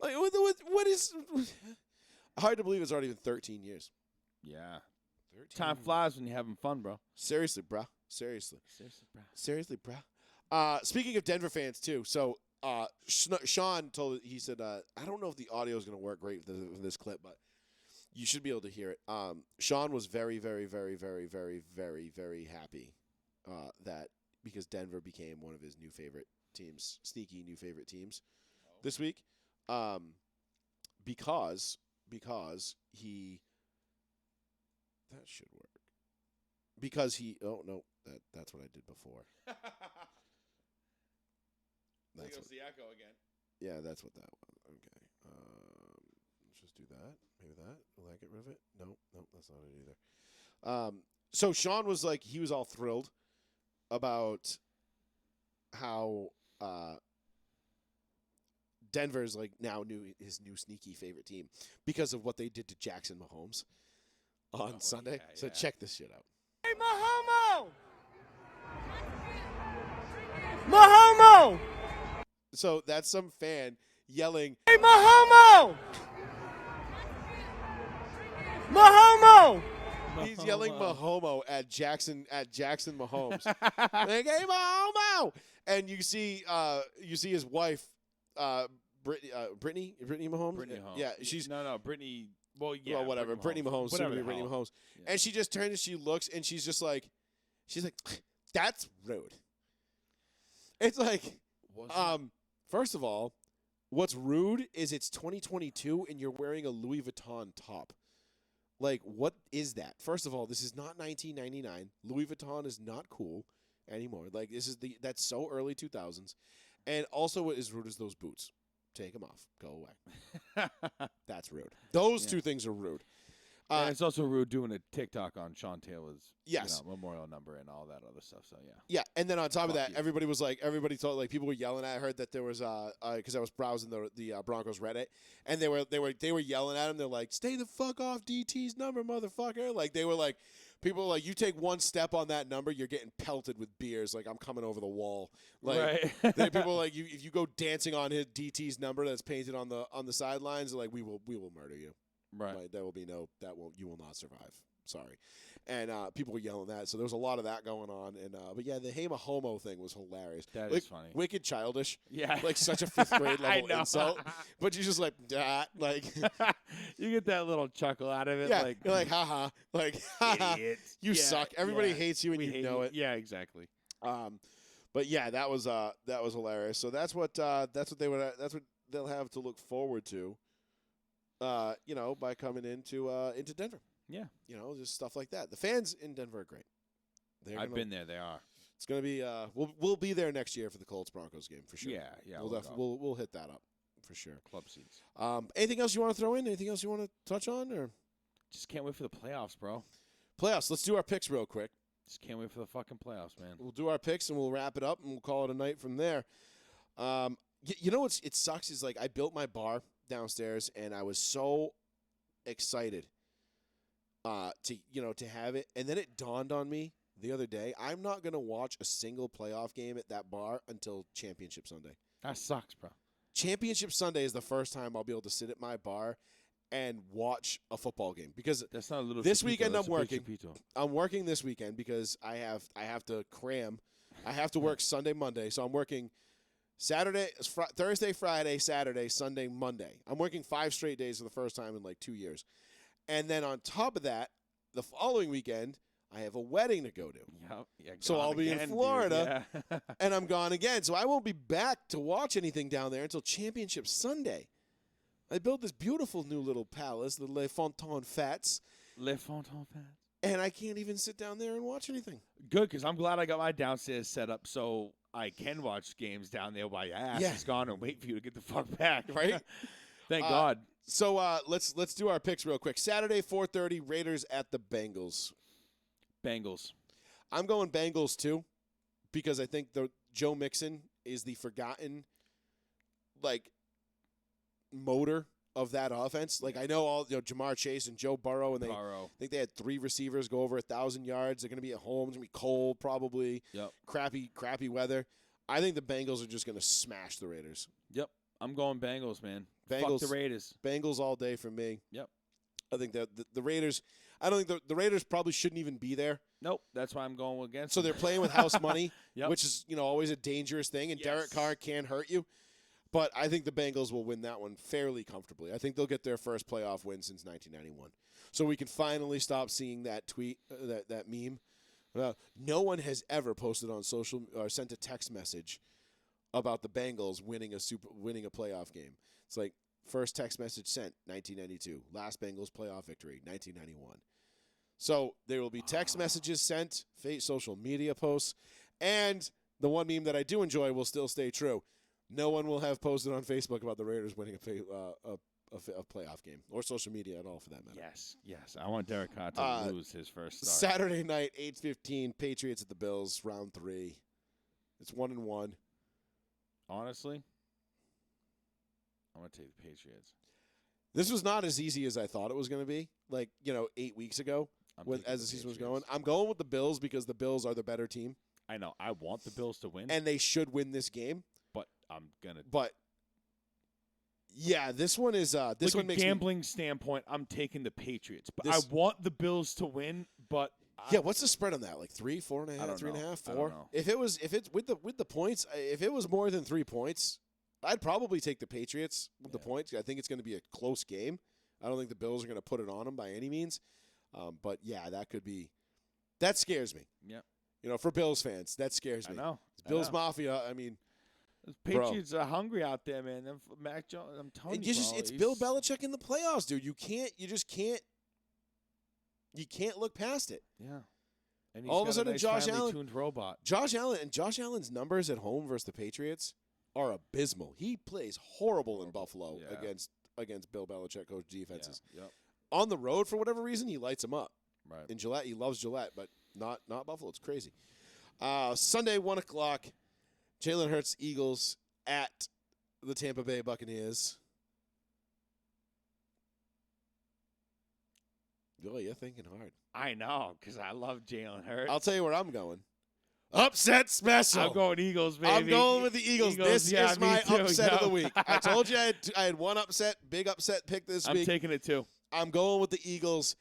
Like, what is... Hard to believe it's already been 13 years. Yeah. Time flies when you're having fun, bro. Seriously, bro. Seriously, bro. Speaking of Denver fans, too, so Sean he said, I don't know if the audio is going to work great for this clip, but you should be able to hear it. Sean was very, very, very, very, very, very, very happy that because Denver became one of his new favorite teams, sneaky new favorite teams this week, because he... That should work. Because oh no, that's what I did before. There goes the echo again. Yeah, that's what that was. Okay. Let's just do that. Maybe that. Will that get rid of it? No, that's not it either. So Sean was like, he was all thrilled about how Denver's like now his new sneaky favorite team because of what they did to Jackson Mahomes on Sunday. Yeah, so yeah. check this shit out. Hey, Mahomo! Mahomo! So that's some fan yelling, Hey, Mahomo! Mahomo! he's yelling Mahomo at Jackson Mahomes. Like, hey, Mahomo! And you see his wife, Brittany Mahomes? Brittany Mahomes. Yeah, she's... No, Brittany... Well, yeah. Well, whatever. Brittany Mahomes. Whatever Soon to be Brittany Mahomes. Yeah. And she just turns and she looks and she's like, that's rude. It's like, first of all, what's rude is it's 2022 and you're wearing a Louis Vuitton top. Like, what is that? First of all, this is not 1999. Louis Vuitton is not cool anymore. Like, that's so early 2000s. And also what is rude is those boots. Take them off. Go away. That's rude. Those two things are rude. And it's also rude doing a TikTok on Sean Taylor's memorial number and all that other stuff. So, yeah. Yeah, and then on top of that, you. everybody thought, like, people were yelling at. I heard that there was because I was browsing the Broncos Reddit, and they were yelling at him. They're like, "Stay the fuck off DT's number, motherfucker!" Like they were like, people were like, "You take one step on that number, you're getting pelted with beers. Like I'm coming over the wall." Like people were like, if you go dancing on his DT's number that's painted on the sidelines, like we will murder you. Right. Like, you will not survive. Sorry. And people were yelling that. So there was a lot of that going on. And but yeah, the Hey Mahomo thing was hilarious. That like, is funny. Wicked childish. Yeah. Like such a 5th grade I level know. insult. But you're just like, like you get that little chuckle out of it. yeah, Like, you're like, haha. Like, haha. idiot. You Yeah, suck. Everybody yeah. hates you and We you hate know you. it. Yeah, exactly. But yeah, that was hilarious. So that's what they'll have to look forward to. By coming into Denver. Yeah. Just stuff like that. The fans in Denver are great. I've been there. They are. It's gonna be. We'll be there next year for the Colts Broncos game for sure. Yeah. We'll hit that up for sure. Club seats. Anything else you want to throw in? Anything else you want to touch on? Or Just can't wait for the playoffs, bro. Playoffs. Let's do our picks real quick. Just can't wait for the fucking playoffs, man. We'll do our picks and we'll wrap it up and we'll call it a night from there. You know what's it sucks is like I built my bar downstairs and I was so excited to have it, and then it dawned on me the other day I'm not gonna watch a single playoff game at that bar until Championship Sunday. That sucks, bro. Championship Sunday is the first time I'll be able to sit at my bar and watch a football game because That's not a little. this chupito, weekend that's I'm a big working. chupito. I'm working this weekend because I have to cram. I have to work Sunday, Monday, so I'm working Thursday, Friday, Saturday, Sunday, Monday. I'm working 5 straight days for the first time in like 2 years. And then on top of that, the following weekend, I have a wedding to go to. Yep. Yeah, So gone I'll be in again, dude. Florida. Yeah. And I'm gone again. So I won't be back to watch anything down there until Championship Sunday. I built this beautiful new little palace, the Les Fontaines Fats, Le Fontaine fans. and I can't even sit down there and watch anything. Good, because I'm glad I got my downstairs set up so I can watch games down there while your ass Yeah. is gone and wait for you to get the fuck back. Right? Thank God. So let's do our picks real quick. Saturday, 4:30, Raiders at the Bengals. Bengals. I'm going Bengals too, because I think the Joe Mixon is the forgotten, like, motor of that offense. Like I know all Jamar Chase and Joe Burrow, and I think they had 3 receivers go over 1,000 yards. They're going to be at home. It's going to be cold, probably. Yep. Crappy weather. I think the Bengals are just going to smash the Raiders. Yep. I'm going Bengals, man. Bengals. Fuck the Raiders. Bengals all day for me. Yep. I think that the Raiders. I don't think the Raiders probably shouldn't even be there. Nope. That's why I'm going against. So they're playing with house money, Yep. which is always a dangerous thing. And Derek Yes. Carr can hurt you. But I think the Bengals will win that one fairly comfortably. I think they'll get their first playoff win since 1991. So we can finally stop seeing that tweet, that meme. No one has ever posted on social or sent a text message about the Bengals winning a playoff game. It's like first text message sent 1992, last Bengals playoff victory 1991. So there will be text messages sent, social media posts, and the one meme that I do enjoy will still stay true. No one will have posted on Facebook about the Raiders winning a playoff game, or social media at all, for that matter. Yes. I want Derek Carr to lose his first start. Saturday night, 8:15, Patriots at the Bills, round 3. It's 1-1. Honestly, I'm going to take the Patriots. This was not as easy as I thought it was going to be. 8 weeks ago, as the season was going. I'm going with the Bills because the Bills are the better team, I know. I want the Bills to win, and they should win this game. but I'm going to. But yeah, this one is this one makes gambling standpoint, I'm taking the Patriots, but This- I want the Bills to win. But Yeah, what's the spread on that? Like 3, 4.5, I don't 3.5, know. 4? I don't know. If it's with the points, if it was more than 3 points, I'd probably take the Patriots with the points. I think it's going to be a close game. I don't think the Bills are going to put it on them by any means. But yeah, that scares me. Yep. For Bills fans, that scares me. I know. It's Bills Mafia. I mean, The Patriots are hungry out there, man. Mac Jones, I'm telling you, bro, it's Bill Belichick in the playoffs, dude. You can't look past it. Yeah. And he's All of a got sudden, nice Josh finely Allen- tuned robot. Josh Allen's numbers at home versus the Patriots are abysmal. He plays horrible in Buffalo Yeah. against Bill Belichick coach defenses. Yeah. Yep. On the road, for whatever reason, he lights them up. Right. In Gillette, he loves Gillette, but not Buffalo. It's crazy. Sunday, 1:00, Jalen Hurts, Eagles at the Tampa Bay Buccaneers. Oh, you're thinking hard. I know, because I love Jalen Hurts. I'll tell you where I'm going. Upset special. I'm going Eagles, baby. I'm going with the Eagles. This yeah, is me my too, upset of yo. the week. I told you I had one big upset pick this I'm week. taking it too. I'm going with the Eagles.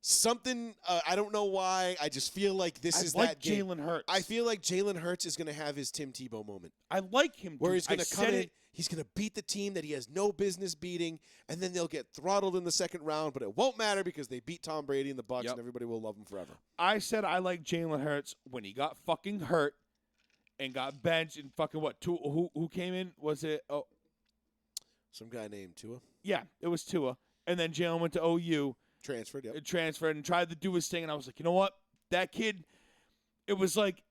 Something, I don't know why. I just feel like this is that game. Jalen Hurts. I feel like Jalen Hurts is going to have his Tim Tebow moment. I like him. Where dude. he's going I to come said in, it. he's going to beat the team that he has no business beating, and then they'll get throttled in the second round, but it won't matter because they beat Tom Brady and the Bucs, Yep. and everybody will love him forever. I said I like Jalen Hurts when he got fucking hurt and got benched and fucking what? Who came in? Was it? Oh, Some guy named Tua. yeah, it was Tua. And then Jalen went to OU. Transferred, yep. Transferred and tried to do his thing, and I was like, you know what? That kid, it was like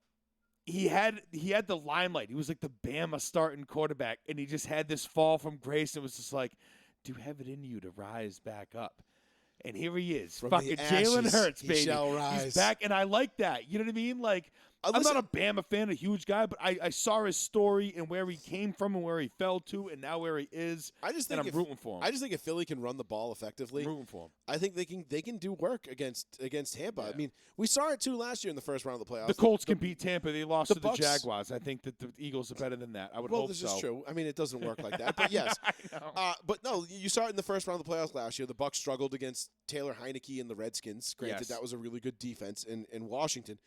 he had the limelight. He was like the Bama starting quarterback, and he just had this fall from grace, and it was just like, do you have it in you to rise back up? And here he is, From fucking the Jalen ashes, Hurts, he baby. shall rise. He's back, and I like that. You know what I mean? Like, I'm not a Bama fan, a huge guy, but I saw his story and where he came from and where he fell to, and now where he is. I just think I'm rooting for him. I just think if Philly can run the ball effectively, I'm rooting for him. I think they can do work against Tampa. Yeah. I mean, we saw it too last year in the first round of the playoffs. The Colts can beat Tampa. They lost to the Bucks- Jaguars. I think that the Eagles are better than that. I would hope this so. is true. I mean, it doesn't work like that, but yes. I know. But no, you saw it in the first round of the playoffs last year. The Bucks struggled against Taylor Heineke and the Redskins. Granted, Yes. that was a really good defense in Washington.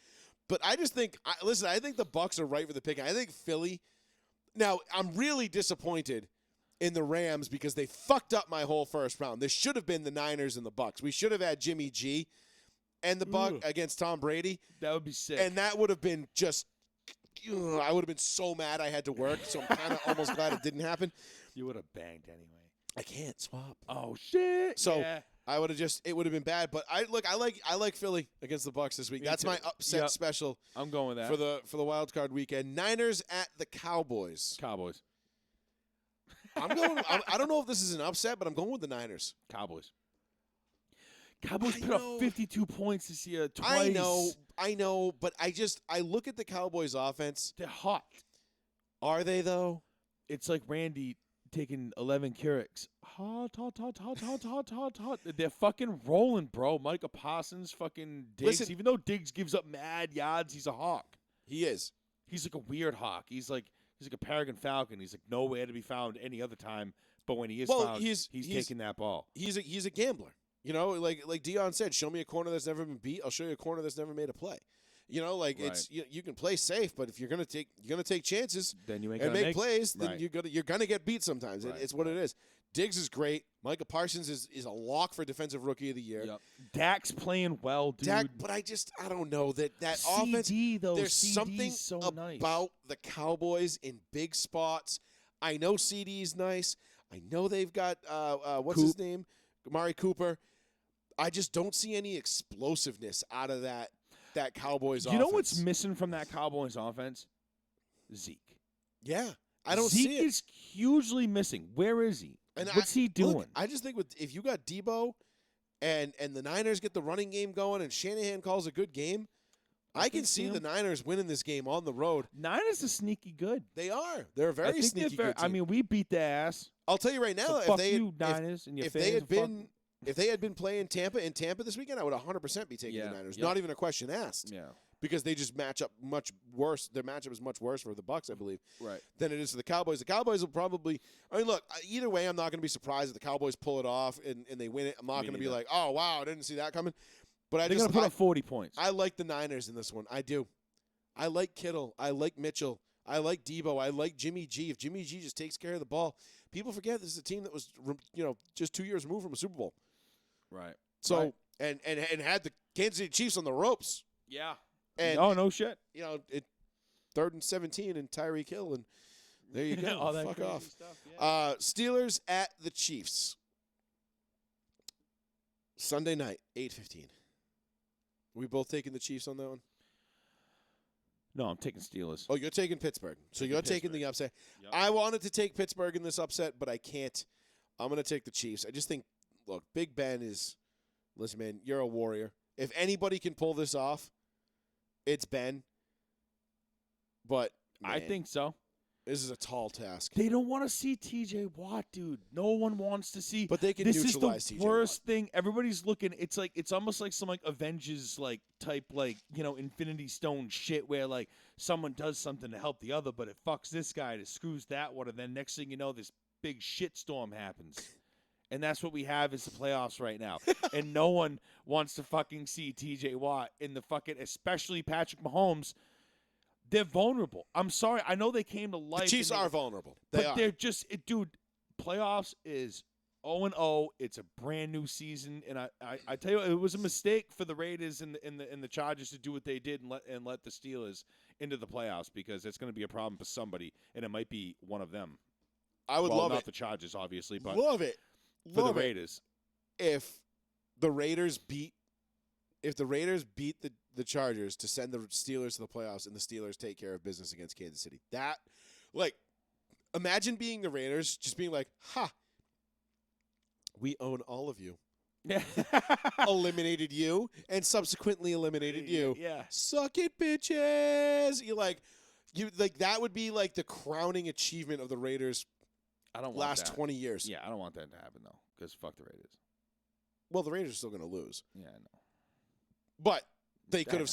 But I just think, I think the Bucks are right for the pick. I think Philly. Now, I'm really disappointed in the Rams because they fucked up my whole first round. This should have been the Niners and the Bucks. We should have had Jimmy G and the Buck against Tom Brady. That would be sick. And that would have been just. I would have been so mad I had to work. So I'm kind of almost glad it didn't happen. You would have banged anyway. I can't swap. Oh shit! So yeah. I would have it would have been bad. But I like Philly against the Bucks this week. Me That's too. my upset Yep. special I'm going with that. for the wild card weekend. Niners at the Cowboys. Cowboys. I'm going. I don't know if this is an upset, but I'm going with the Niners. Cowboys. Cowboys I put know. up 52 points this year twice. I know, but I look at the Cowboys offense. They're hot. Are they though? It's like Randy taking 11 Keurigs. Hot. They're fucking rolling, bro. Micah Parsons, fucking Diggs. Listen- Even though Diggs gives up mad yards, he's a hawk. He is. He's like a weird hawk. He's like a peregrine falcon. He's like nowhere to be found any other time. But when he is found, he's taking that ball. He's a gambler. You know, like Dion said, show me a corner that's never been beat. I'll show you a corner that's never made a play. You know, like Right. it's you can play safe, but if you're gonna take chances Then you ain't and gonna make plays, then right. you're gonna get beat sometimes. Right, It's what it is. Diggs is great. Micah Parsons is a lock for defensive rookie of the year. Yep. Dak's playing well, dude. Dak, but I don't know that offense. CD, though. There's CD's something so nice. about the Cowboys in big spots. I know CD's nice. I know they've got what's his name, Amari Cooper. I just don't see any explosiveness out of that Cowboys offense. You know what's missing from that Cowboys offense? Zeke. Yeah, I don't Zeke see it. is hugely missing. Where is he? And What's he doing? Look, I just think if you got Debo and the Niners get the running game going and Shanahan calls a good game, I can see the Niners winning this game on the road. Niners are sneaky good. They are. They're a very I think sneaky they're good team. I mean, we beat their ass. I'll tell you right now, So if fuck they you, Niners, and your if fans. they had and fuck- been if they had been playing Tampa this weekend, I would 100% be taking Yeah, the Niners. yep. Not even a question asked. Yeah. Because they just match up much worse. Their matchup is much worse for the Bucks, I believe, Right. than it is for the Cowboys. The Cowboys will probably. I mean, look. Either way, I'm not going to be surprised if the Cowboys pull it off and they win it. I'm not Me going to be neither. like, oh wow, I didn't see that coming. But They're going to put up 40 points. I like the Niners in this one. I do. I like Kittle. I like Mitchell. I like Debo. I like Jimmy G. If Jimmy G just takes care of the ball, people forget this is a team that was, just 2 years removed from a Super Bowl. Right. So Right. and had the Kansas City Chiefs on the ropes. Yeah. And Oh, no shit. it 3rd and 17 and Tyreek Hill, and there you go. All that Fuck crazy off. stuff, yeah. Steelers at the Chiefs. Sunday night, 8:15. We both taking the Chiefs on that one? No, I'm taking Steelers. Oh, you're taking Pittsburgh. So you're taking the upset. Yep. I wanted to take Pittsburgh in this upset, but I can't. I'm going to take the Chiefs. I just think, look, Big Ben is, listen, man, you're a warrior. If anybody can pull this off, it's Ben. But I man, think so. this is a tall task. They don't want to see T.J. Watt, dude. No one wants to see. But they can This is neutralize the TJ worst thing. Everybody's looking. It's almost like some Avengers type Infinity Stone shit where someone does something to help the other, but it fucks this guy, it screws that one, and then next thing you know, this big shitstorm happens. And that's what we have is the playoffs right now. And no one wants to fucking see T.J. Watt in the fucking, especially Patrick Mahomes. They're vulnerable. I'm sorry. I know they came to life. The Chiefs and are vulnerable. But they're just, dude, playoffs is 0-0. It's a brand new season. And I tell you, it was a mistake for the Raiders and the Chargers to do what they did and let the Steelers into the playoffs because it's going to be a problem for somebody, and it might be one of them. I would love not it. the Chargers, obviously, but Love it. for Love the it. Raiders. If the Raiders beat the Chargers to send the Steelers to the playoffs and the Steelers take care of business against Kansas City. That, imagine being the Raiders, just being like, ha, we own all of you. eliminated you, and subsequently eliminated you. Yeah. Suck it, bitches. You like that would be like the crowning achievement of the Raiders I don't want last that. 20 years. Yeah, I don't want that to happen though, because fuck the Raiders. Well, the Raiders are still going to lose, Yeah, I know. but they could have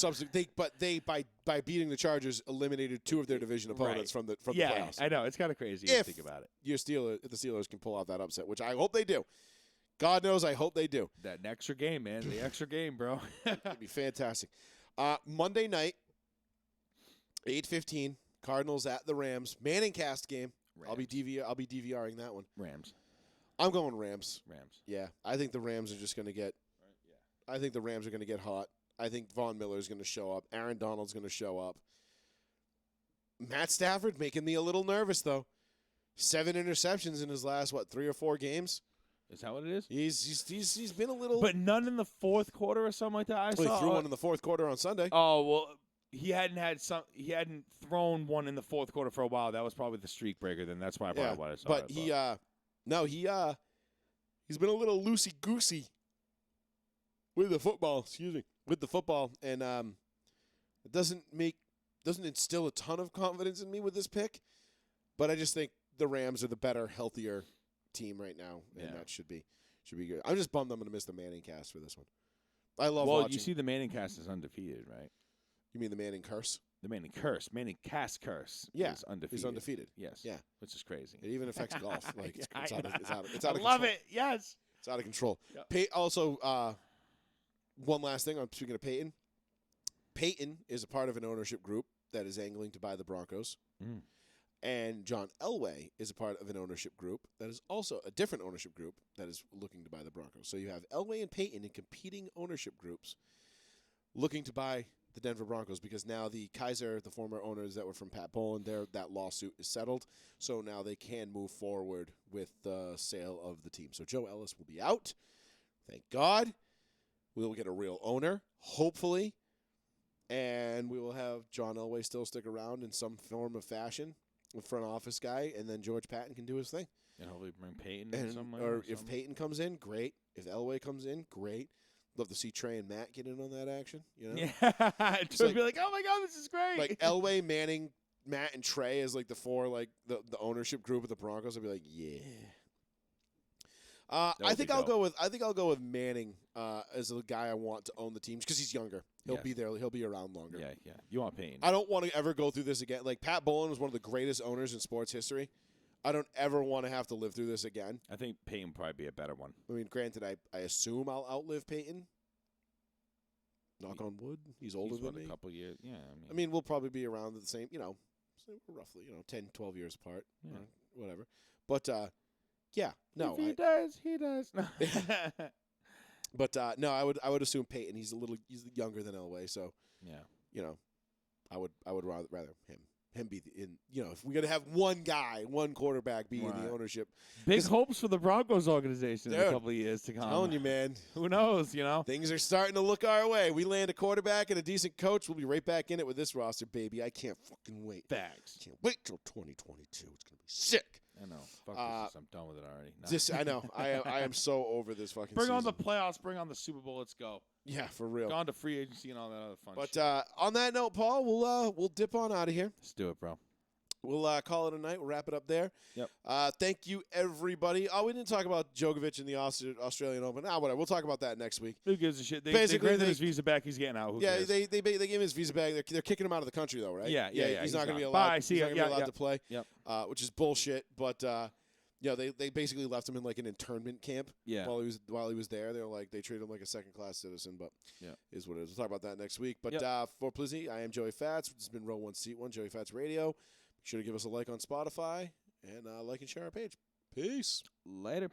by beating the Chargers eliminated 2 of their division opponents from the playoffs. I know. It's kind of crazy If to think about it. If the Steelers can pull off that upset, which I hope they do. God knows, I hope they do. That extra game, man. The extra game, bro. It'd be fantastic. Monday night, 8:15, Cardinals at the Rams. Manning cast game. Rams. I'll be DVRing that one. Rams. I'm going Rams. Rams. Yeah, I think the Rams are just going to get. I think the Rams are going to get hot. I think Von Miller's going to show up. Aaron Donald's going to show up. Matt Stafford making me a little nervous though. 7 interceptions in his last 3 or 4 games. Is that what it is? He's been a little. But none in the fourth quarter or something like that. I he saw. threw one in the fourth quarter on Sunday. Oh well, he hadn't thrown one in the fourth quarter for a while. That was probably the streak breaker. Then that's why I probably what I saw. But he's been a little loosey goosey with the football. Excuse me, with the football, and it doesn't instill a ton of confidence in me with this pick. But I just think the Rams are the better, healthier team right now, and that should be good. I'm just bummed I'm going to miss the Manning cast for this one. I love watching. Well, you see, the Manning cast is undefeated, right? You mean the Manning curse? The Manning curse, Manning cast curse, is undefeated. He's undefeated. Yes. Yeah, which is crazy. It even affects golf. Like it's out of I control. love it. Yes. It's out of control. Yep. Also, one last thing. I'm speaking of Peyton. Peyton is a part of an ownership group that is angling to buy the Broncos. Mm. And John Elway is a part of an ownership group that is also a different ownership group that is looking to buy the Broncos. So you have Elway and Peyton in competing ownership groups looking to buy the Denver Broncos because now the Kaiser, the former owners that were from Pat Bowlen, that lawsuit is settled. So now they can move forward with the sale of the team. So Joe Ellis will be out. Thank God. We will get a real owner, hopefully. And we will have John Elway still stick around in some form of fashion. The front office guy, and then George Patton can do his thing. And hopefully bring Peyton or if Peyton comes in, great. If Elway comes in, great. Love to see Trey and Matt get in on that action. You know? Yeah. Just be like, oh my God, this is great. Like Elway, Manning, Matt, and Trey as like the 4 the ownership group of the Broncos. I'd be like, yeah. I think I'll go with Manning as the guy I want to own the teams because he's younger. He'll be there. He'll be around longer. Yeah. You want Payne. I don't want to ever go through this again. Like Pat Bowlen was one of the greatest owners in sports history. I don't ever want to have to live through this again. I think Payton would probably be a better one. I mean, granted, I assume I'll outlive Peyton. Knock on wood. He's older than me. A couple years. Yeah. I mean, we'll probably be around at the same, roughly, 10, 12 years apart. Yeah. Whatever. But, yeah, no. If he does. No. But no, I would assume Peyton. He's younger than Elway, so yeah, I would rather him be if we're gonna have one guy, one quarterback be in the ownership. Big hopes for the Broncos organization in a couple of years to come. I'm telling you, man. Who knows? Things are starting to look our way. We land a quarterback and a decent coach. We'll be right back in it with this roster, baby. I can't fucking wait. Facts. Can't wait till 2022. It's gonna be sick. I know. Fuck this. I'm done with it already. No. I know. I am so over this fucking Bring season. on the playoffs. Bring on the Super Bowl. Let's go. Yeah, for real. Go on to free agency and all that other fun shit. But on that note, Paul, we'll dip on out of here. Let's do it, bro. We'll call it a night. We'll wrap it up there. Yep. Thank you, everybody. Oh, we didn't talk about Djokovic in the Australian Open. Whatever. We'll talk about that next week. Who gives a shit? They Basically, granted his visa back. He's getting out. Who cares? they gave him his visa back. They're kicking him out of the country, though, right? Yeah. He's not going to be allowed. Bye. See he's ya. not going to be allowed to play. Yep. Which is bullshit. But they basically left him in like an internment camp. Yeah. While he was there, they treated him like a second-class citizen. But is what it is. We'll talk about that next week. But for Plizzy, I am Joey Fats. This has been Row 1 Seat 1, Joey Fats Radio. Be sure to give us a like on Spotify and like and share our page. Peace. Later.